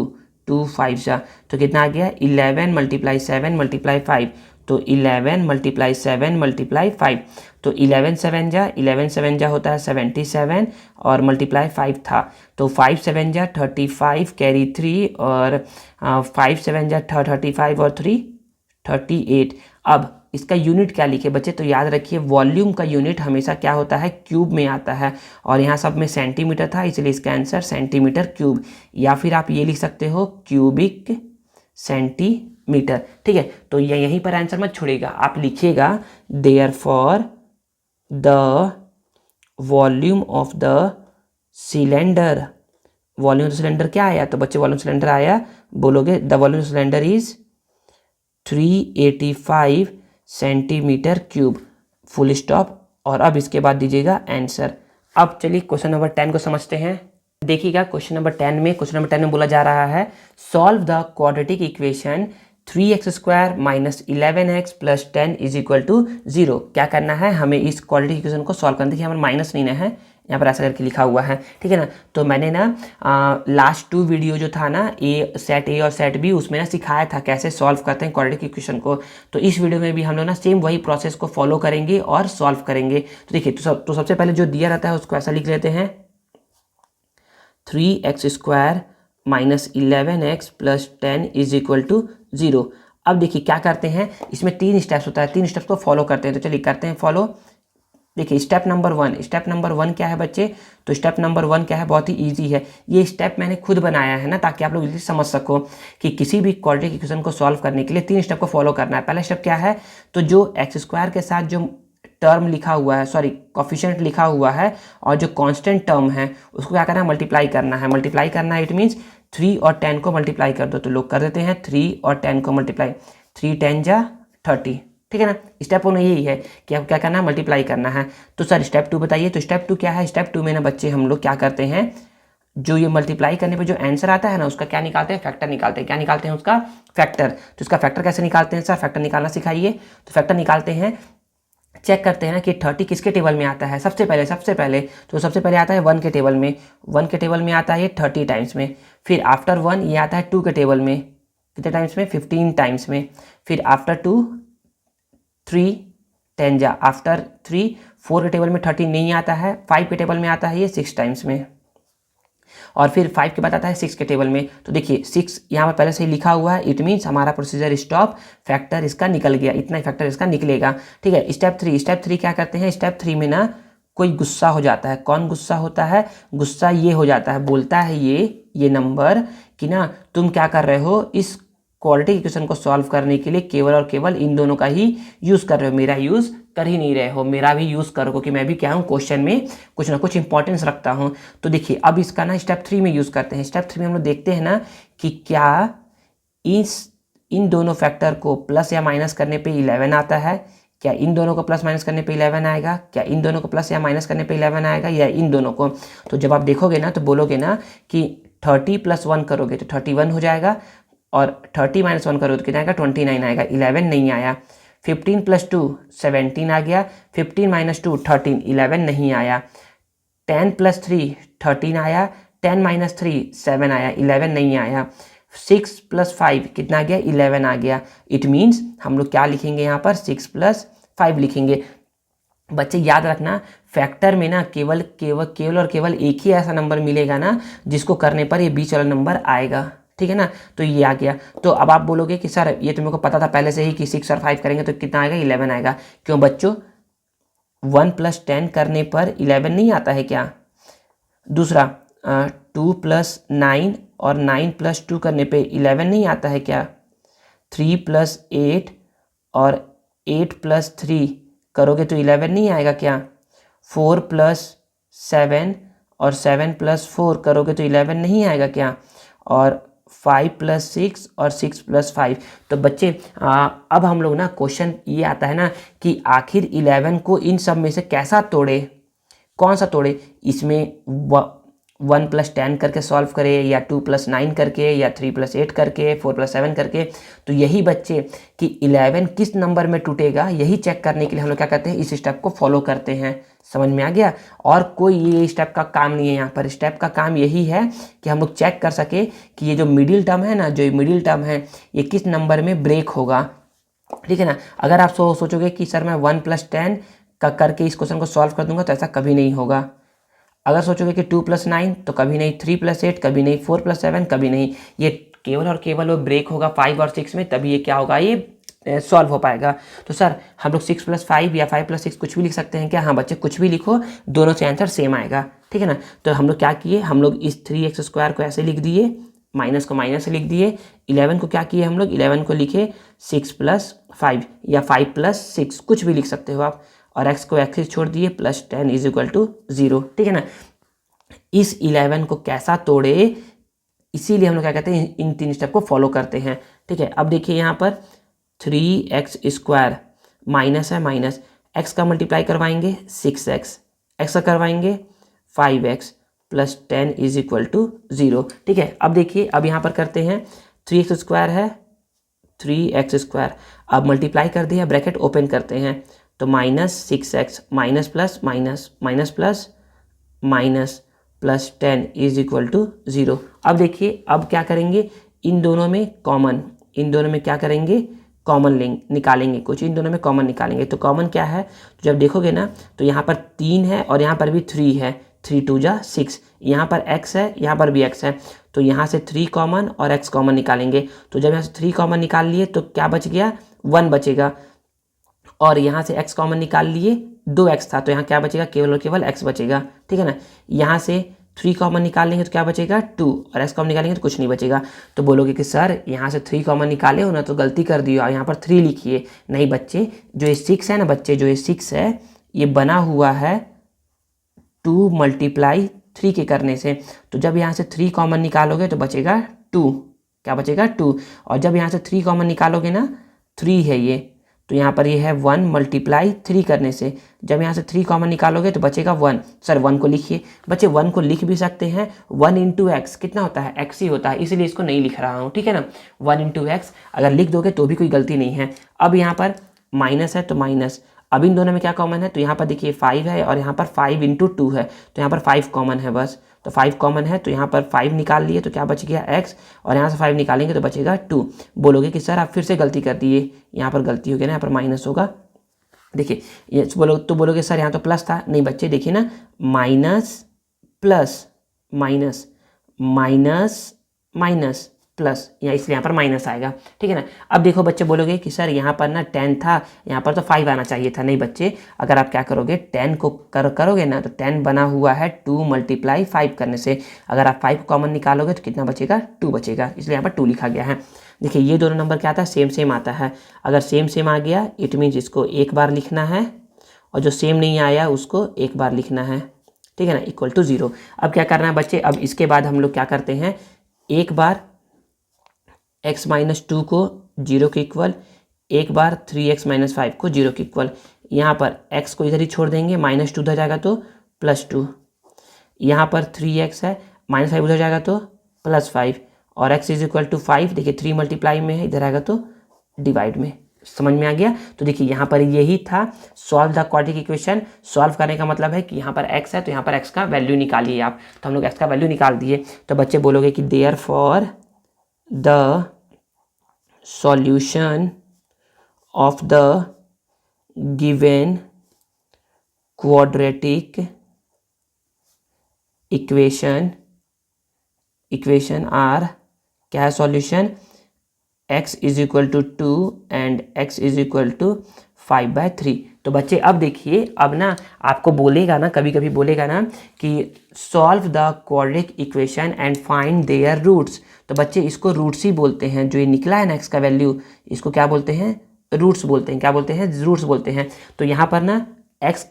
2 5 जा, तो कितना आ गया 11 × 7 × 5, तो 11 × 7 × 5, तो 11 7 जा 11 7 जा होता है 77, और मल्टीप्लाई 5 था, तो 5 7 जा 35 कैरी 3, और 5 7 जा 35 और 3 38। अब इसका यूनिट क्या लिखे बच्चे, तो याद रखिए वॉल्यूम का यूनिट हमेशा क्या होता है, क्यूब में आता है, और यहाँ सब में सेंटीमीटर था इसलिए इसका आंसर सेंटीमीटर क्यूब, या फिर आप ये लिख सकते हो क्यूबिक सेंटीमीटर, ठीक है। तो ये यहीं पर आंसर मत छोड़ेगा, आप लिखिएगा therefore the volume of the cylinder, volume of cylinder क्या आया, तो बच्चे वॉल्यूम सिलेंडर आया, बोलोगे the volume cylinder is 385 centimetre cube, full stop, और अब इसके बाद दीजिएगा आंसर। अब चलिए क्वेश्चन नंबर 10 को समझते हैं। देखिएगा क्वेश्चन नंबर 10 में बोला जा रहा है solve the quadratic equation 3x² - 11x + 10 = 0। क्या करना है, हमें इस क्वाड्रेटिक इक्वेशन को सॉल्व करना है। देखिए हमारा माइनस नहीं है, यहाँ पर ऐसा करके लिखा हुआ है, ठीक है ना। तो मैंने ना लास्ट 2 वीडियो जो था ना, सेट ए और सेट बी, उसमें ना सिखाया था कैसे सॉल्व करते हैं क्वाड्रेटिक इक्वेशन को। तो इस वीडियो में भी हम लोग ना सेम वही प्रोसेस को फॉलो करेंगे और सॉल्व करेंगे। तो देखिए तो सबसे पहले जो दिया रहता है उसको ऐसा लिख लेते हैं, 3x² - 11x + 10 = 0। अब देखिए क्या करते हैं, इसमें 3 स्टेप्स होता है, 3 स्टेप्स को फॉलो करते हैं, तो चलिए करते हैं फॉलो। देखिए स्टेप नंबर 1 क्या है बच्चे, तो स्टेप नंबर 1 क्या है, बहुत ही इजी है। ये स्टेप मैंने खुद बनाया है ना, ताकि आप लोग जल्दी समझ सको कि किसी भी क्वाड्रेटिक इक्वेशन को सॉल्व करने के लिए 3 स्टेप को फॉलो करना है। पहला स्टेप क्या है, तो जो x² के साथ जो टर्म लिखा हुआ है, सॉरी कोफिशिएंट लिखा हुआ है, और जो कांस्टेंट टर्म है उसको क्या करना है, मल्टीप्लाई करना है। मल्टीप्लाई करना है इट मीन्स 3 और 10 को मल्टीप्लाई कर दो, तो लोग कर देते हैं 3 और 10 को मल्टीप्लाई, 3 10 जा 30, ठीक है ना। स्टेप 1 यही है कि आपको क्या करना है, मल्टीप्लाई करना है। तो सर स्टेप 2 बताइए, तो स्टेप 2 क्या है, स्टेप 2 में ना बच्चे हम लोग क्या करते हैं, जो ये मल्टीप्लाई करने पे जो आंसर आता है ना, उसका क्या निकालते हैं, फैक्टर निकालते हैं। क्या निकालते हैं, उसका फैक्टर। तो इसका फैक्टर कैसे निकालते हैं सर, फैक्टर निकालना सिखाइए। तो फैक्टर निकालते हैं, चेक करते हैं ना कि 30 किसके टेबल में आता है। सबसे पहले तो सबसे पहले आता है 1 के टेबल में, 1 के टेबल में आता है ये 30 टाइम्स में। फिर आफ्टर 1 ये आता है 2 के टेबल में, कितने टाइम्स में, 15 टाइम्स में। फिर आफ्टर 2 3 10 जा, आफ्टर 3 4 के टेबल में 30 नहीं आता है, 5 के टेबल में आता है ये 6 टाइम्स में, और फिर 5 के बाद आता है 6 के टेबल में। तो देखिए 6 यहाँ पर पहले से ही लिखा हुआ है, इट मीन्स हमारा प्रोसीजर स्टॉप, फैक्टर इसका निकल गया, इतना ही फैक्टर इसका निकलेगा, ठीक है। स्टेप 3 क्या करते हैं, स्टेप 3 में ना कोई गुस्सा हो जाता है। कौन गुस्सा होता है, गुस्सा ये हो जाता है, बोलता है ये नंबर कि ना तुम क्या कर रहे हो, इस क्वाड्रेटिक इक्वेशन को सॉल्व करने के लिए केवल और केवल इन दोनों का ही यूज़ कर रहे हो, मेरा यूज़ कर ही नहीं रहे हो, मेरा भी यूज़ करो, क्योंकि मैं भी क्या हूँ, क्वेश्चन में कुछ ना कुछ इंपॉर्टेंस रखता हूँ। तो देखिए अब इसका ना स्टेप 3 में यूज़ करते हैं। स्टेप 3 में हम लोग देखते हैं ना कि क्या इन दोनों फैक्टर को प्लस या माइनस करने पे 11 आता है, क्या इन दोनों को प्लस माइनस करने पे 11 आएगा, क्या इन दोनों को प्लस या माइनस करने पे 11 आएगा, या इन दोनों को। तो जब आप देखोगे ना तो बोलोगे ना कि 30 + 1 करोगे तो 31 हो जाएगा, और 30 - 1 करो तो कितना आएगा, 29 आएगा, 11 नहीं आया। 15 + 2 17 आ गया, 15 - 2 13, 11 नहीं आया, 10 + 3 13 आया, 10 - 3 7 आया, 11 नहीं आया, 6 + 5 कितना आ गया, 11 आ गया। इट मीन्स हम लोग क्या लिखेंगे यहाँ पर, 6 + 5 लिखेंगे। बच्चे याद रखना, फैक्टर में ना केवल केवल केवल और केवल एक ही ऐसा नंबर मिलेगा ना जिसको करने पर ये बीच वाला नंबर आएगा, ठीक है ना। तो ये आ गया। तो अब आप बोलोगे कि सर ये तो मेरे को पता था पहले से ही कि 6 और 5 करेंगे तो कितना आएगा, 11 आएगा। क्यों बच्चों, 1 + 10 करने पर 11 नहीं आता है क्या। दूसरा 2 + 9 और 9 + 2 करने पे 11 नहीं आता है क्या। 3 + 8 और 8 + 3 करोगे तो 11 नहीं आएगा क्या। 4 + 7 और 7 + 4 करोगे तो 11 नहीं आएगा क्या। और 5 + 6 और 6 + 5। तो बच्चे अब हम लोग ना क्वेश्चन ये आता है ना कि आखिर 11 को इन सब में से कैसा तोड़े, कौन सा तोड़े। इसमें 1 + 10 करके सॉल्व करे, या 2 + 9 करके, या 3 + 8 करके, 4 + 7 करके। तो यही बच्चे कि 11 किस नंबर में टूटेगा, यही चेक करने के लिए हम लोग क्या करते हैं, इस स्टेप को फॉलो करते हैं। समझ में आ गया। और कोई ये स्टेप का काम नहीं है यहाँ पर। स्टेप का काम यही है कि हम लोग चेक कर सके कि ये जो मिडिल टर्म है ना, जो मिडिल टर्म है ये किस नंबर में ब्रेक होगा, ठीक है ना। अगर आप सोचोगे कि सर मैं 1 + 10 का करके इस क्वेश्चन को सॉल्व कर दूंगा तो ऐसा कभी नहीं होगा। अगर सोचोगे कि 2 + 9 तो कभी नहीं, 3 + 8 कभी नहीं, 4 + 7 कभी नहीं। ये केवल और केवल वो ब्रेक होगा 5 और 6 में, तभी ये क्या होगा, ये सॉल्व हो पाएगा। तो सर हम लोग 6 + 5 या 5 + 6 कुछ भी लिख सकते हैं क्या। हाँ बच्चे कुछ भी लिखो, दोनों से आंसर सेम आएगा, ठीक है ना। तो हम लोग क्या किए, हम लोग इस 3x² को ऐसे लिख दिए, माइनस को माइनस से लिख दिए। 11 को क्या किए हम लोग, 11 को लिखे 6 + 5 या 5 + 6 कुछ भी लिख सकते हो आप। और x को x छोड़ दिए, +10 = 0, ठीक है ना। इस 11 को कैसा तोड़े, इसीलिए हम लोग क्या कहते हैं, इन 3 स्टेप को फॉलो करते हैं, ठीक है। अब देखिए यहाँ पर 3x² माइनस है, माइनस x का मल्टीप्लाई करवाएंगे 6x, x का करवाएंगे 5x, +10 = 0, ठीक है। अब देखिए, अब यहाँ पर करते हैं 3x² है, 3x²। अब मल्टीप्लाई कर दिया, ब्रैकेट ओपन करते हैं तो -6x minus plus minus minus plus minus +10 = 0। अब देखिए, अब क्या करेंगे, इन दोनों में कॉमन, इन दोनों में क्या करेंगे, कॉमन निकालेंगे कुछ, इन दोनों में कॉमन निकालेंगे। तो कॉमन क्या है, तो जब देखोगे ना तो यहाँ पर 3 है और यहाँ पर भी 3 है, 3 × 2 = 6। यहाँ पर x है, यहाँ पर भी x है, तो यहाँ से 3 कॉमन और x कॉमन निकालेंगे। तो जब यहाँ से 3 कॉमन निकाल लिए तो क्या बच गया, 1 बचेगा। और यहाँ से x कॉमन निकाल लिए, 2x था तो यहाँ क्या बचेगा, केवल और केवल x बचेगा, ठीक है ना। यहाँ से 3 कॉमन निकाल लेंगे तो क्या बचेगा, 2, और x कॉमन निकालेंगे तो कुछ नहीं बचेगा। तो बोलोगे कि सर यहाँ से 3 कॉमन निकाले हो ना तो गलती कर दियो, यहाँ पर 3 लिखिए। नहीं बच्चे, जो ये 6 है ना बच्चे, जो ये 6 है ये बना हुआ है 2 × 3 के करने से। तो जब यहाँ से 3 कॉमन निकालोगे तो बचेगा 2, क्या बचेगा, 2। और जब यहाँ से 3 कॉमन निकालोगे ना, 3 है ये, तो यहाँ पर ये है 1 × 3 करने से। जब यहाँ से 3 कॉमन निकालोगे तो बचेगा 1। सर 1 को लिखिए। बच्चे 1 को लिख भी सकते हैं, 1 × x कितना होता है, x ही होता है, इसलिए इसको नहीं लिख रहा हूँ, ठीक है ना। 1 × x अगर लिख दोगे तो भी कोई गलती नहीं है। अब यहाँ पर माइनस है तो माइनस, अब इन दोनों में क्या कॉमन है, तो यहाँ पर देखिए 5 है और यहाँ पर 5 × 2 है, तो यहाँ पर 5 कॉमन है बस। तो 5 कॉमन है तो यहाँ पर 5 निकाल लिए तो क्या बच गया, x, और यहाँ से 5 निकालेंगे तो बचेगा 2। बोलोगे कि सर आप फिर से गलती कर दिए, यहाँ पर गलती हो गया ना, यहाँ पर माइनस होगा। देखिए ये बोलोगे सर यहाँ तो प्लस था, नहीं बच्चे देखिए ना, minus plus minus minus minus plus, या इसलिए यहाँ पर माइनस आएगा, ठीक है ना। अब देखो बच्चे बोलोगे कि सर यहाँ पर ना 10 था, यहाँ पर तो 5 आना चाहिए था। नहीं बच्चे, अगर आप क्या करोगे, 10 को करोगे ना तो 10 बना हुआ है 2 × 5 करने से। अगर आप 5 को कॉमन निकालोगे तो कितना बचेगा, 2 बचेगा, इसलिए यहाँ पर 2 लिखा गया है। देखिए ये दोनों नंबर क्या आता है, सेम सेम आता है। अगर सेम सेम आ गया इट मीन्स इसको एक बार लिखना है, और जो सेम नहीं आया उसको एक बार लिखना है, ठीक है ना, = 0। अब क्या करना है बच्चे, अब इसके बाद हम लोग क्या करते हैं, एक बार x - 2 को 0 के इक्वल, एक बार 3x - 5 को 0 के इक्वल। यहाँ पर x को इधर ही छोड़ देंगे, -2 उधर जाएगा तो +2। यहाँ पर 3x है, -5 उधर जाएगा तो +5, और x = 5। देखिए 3 मल्टीप्लाई में है, इधर आएगा तो डिवाइड में। समझ में आ गया। तो देखिए यहाँ पर यही था solve the quadratic equation. Solve करने का मतलब है कि यहाँ पर x है तो यहाँ पर x का वैल्यू निकालिए आप। तो हम लोग x का वैल्यू निकाल दिए। तो बच्चे बोलोगे कि therefore the solution of the given quadratic equation are, क्या है solution, x is equal to 2 and x is equal to 5/3। तो बच्चे अब देखिए, अब ना आपको बोलेगा ना, कभी कभी बोलेगा ना कि solve the quadratic equation and find their roots. तो बच्चे इसको रूट्स ही बोलते हैं। जो ये निकला है ना x का वैल्यू, इसको क्या बोलते हैं, रूट्स बोलते हैं। क्या बोलते हैं, रूट्स बोलते हैं। तो यहाँ पर ना x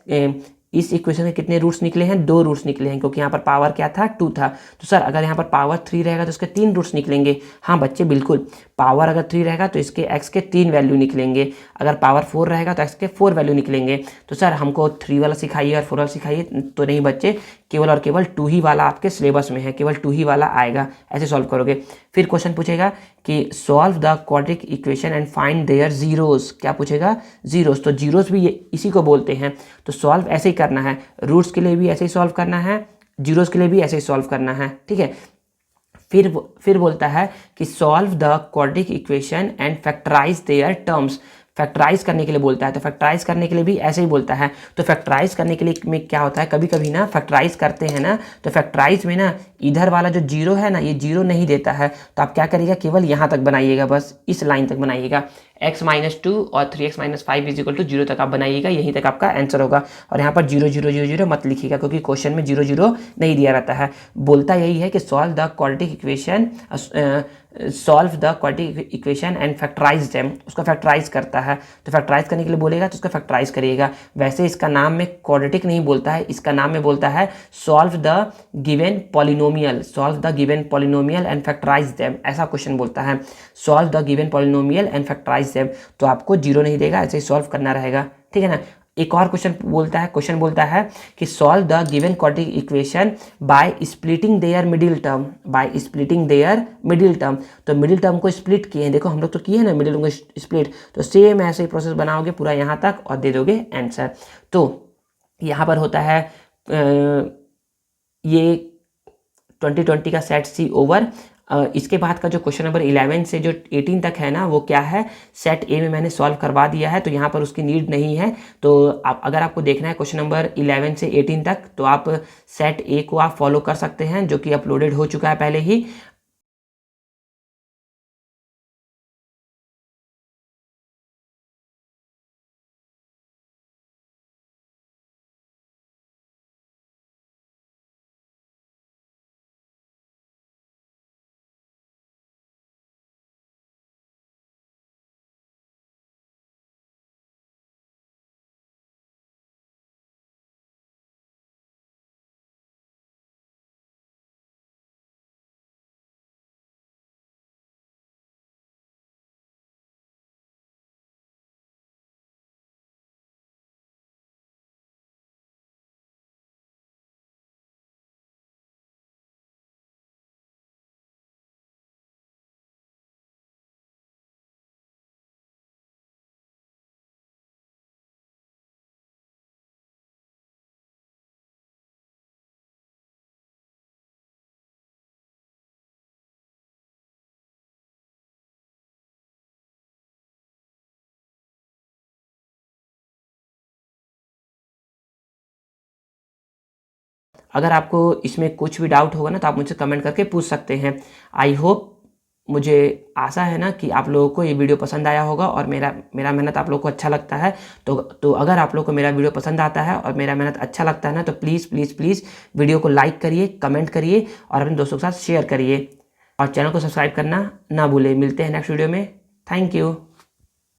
इस इक्वेशन के कितने रूट्स निकले हैं, 2 रूट्स निकले हैं, क्योंकि यहाँ पर पावर क्या था, 2 था। तो सर अगर यहाँ पर पावर 3 रहेगा तो इसके 3 रूट्स निकलेंगे। हाँ बच्चे बिल्कुल, पावर अगर 3 रहेगा तो इसके x के 3 वैल्यू निकलेंगे। अगर पावर 4 रहेगा तो x के 4 वैल्यू निकलेंगे। तो सर हमको 3 वाला सिखाइए और 4 वाला सिखाइए, तो नहीं बच्चे, केवल और केवल 2 ही वाला आपके सिलेबस में है, केवल 2 ही वाला आएगा। ऐसे सॉल्व करोगे। फिर क्वेश्चन पूछेगा कि solve the quadratic equation and find their zeros. क्या पूछेगा, जीरोस। तो जीरोस भी इसी को बोलते हैं। तो सॉल्व ऐसे ही करना है, रूट्स के लिए भी ऐसे ही सॉल्व करना है, जीरोस के लिए भी ऐसे ही सॉल्व करना है, ठीक है। फिर बोलता है कि solve the quadratic equation and factorise their terms. Factorise करने के लिए बोलता है। तो फैक्टराइज करने के लिए भी ऐसे ही बोलता है। तो फैक्टराइज करने के लिए में क्या होता है, कभी कभी ना फैक्टराइज करते हैं ना, तो फैक्टराइज में ना इधर वाला जो जीरो है ना, ये जीरो नहीं देता है। तो आप क्या करिएगा, केवल यहाँ तक बनाइएगा, बस इस लाइन तक बनाइएगा। x-2 और 3x-5 इज इक्वल टू 0 तक आप बनाइएगा, यहीं तक आपका आंसर होगा। और यहाँ पर 0 0 0 0 मत लिखिएगा, क्योंकि क्वेश्चन में 0 0 नहीं दिया रहता है। बोलता यही है कि solve the quadratic equation and factorise them. उसका फैक्टराइज करता है। तो फैक्टराइज करने के लिए बोलेगा तो उसका फैक्टराइज करिएगा। वैसे इसका नाम में क्वाड्रेटिक नहीं बोलता है, इसका नाम में बोलता है solve the given polynomial. Solve the given polynomial and factorise them, ऐसा क्वेश्चन बोलता है। Solve the given polynomial and factorise them. तो आपको 0 नहीं देगा, ऐसे ही सॉल्व करना रहेगा, ठीक है ना। एक और क्वेश्चन बोलता है कि solve the given quadratic equation by splitting their middle term. By splitting their middle term. तो मिडिल टर्म को स्प्लिट किए हैं, देखो हम लोग तो किए हैं ना मिडिल टर्म को स्प्लिट। तो सेम ऐसे ही प्रोसेस बनाओगे पूरा यहाँ तक और दे दोगे आंसर। तो यहाँ पर होता है ये 2020 का सेट सी ओवर। इसके बाद का जो क्वेश्चन नंबर 11 से जो 18 तक है ना, वो क्या है, सेट ए में मैंने सॉल्व करवा दिया है, तो यहाँ पर उसकी नीड नहीं है। तो आप अगर आपको देखना है क्वेश्चन नंबर 11 से 18 तक, तो आप सेट ए को आप फॉलो कर सकते हैं, जो कि अपलोडेड हो चुका है पहले ही। अगर आपको इसमें कुछ भी डाउट होगा ना, तो आप मुझसे कमेंट करके पूछ सकते हैं। आई होप, मुझे आशा है ना कि आप लोगों को ये वीडियो पसंद आया होगा और मेरा मेहनत आप लोगों को अच्छा लगता है। तो अगर आप लोगों को मेरा वीडियो पसंद आता है और मेरा मेहनत अच्छा लगता है ना, तो प्लीज़ प्लीज़ प्लीज़ वीडियो को लाइक करिए, कमेंट करिए और अपने दोस्तों के साथ शेयर करिए, और चैनल को सब्सक्राइब करना ना भूलें। मिलते हैं नेक्स्ट वीडियो में। Thank you.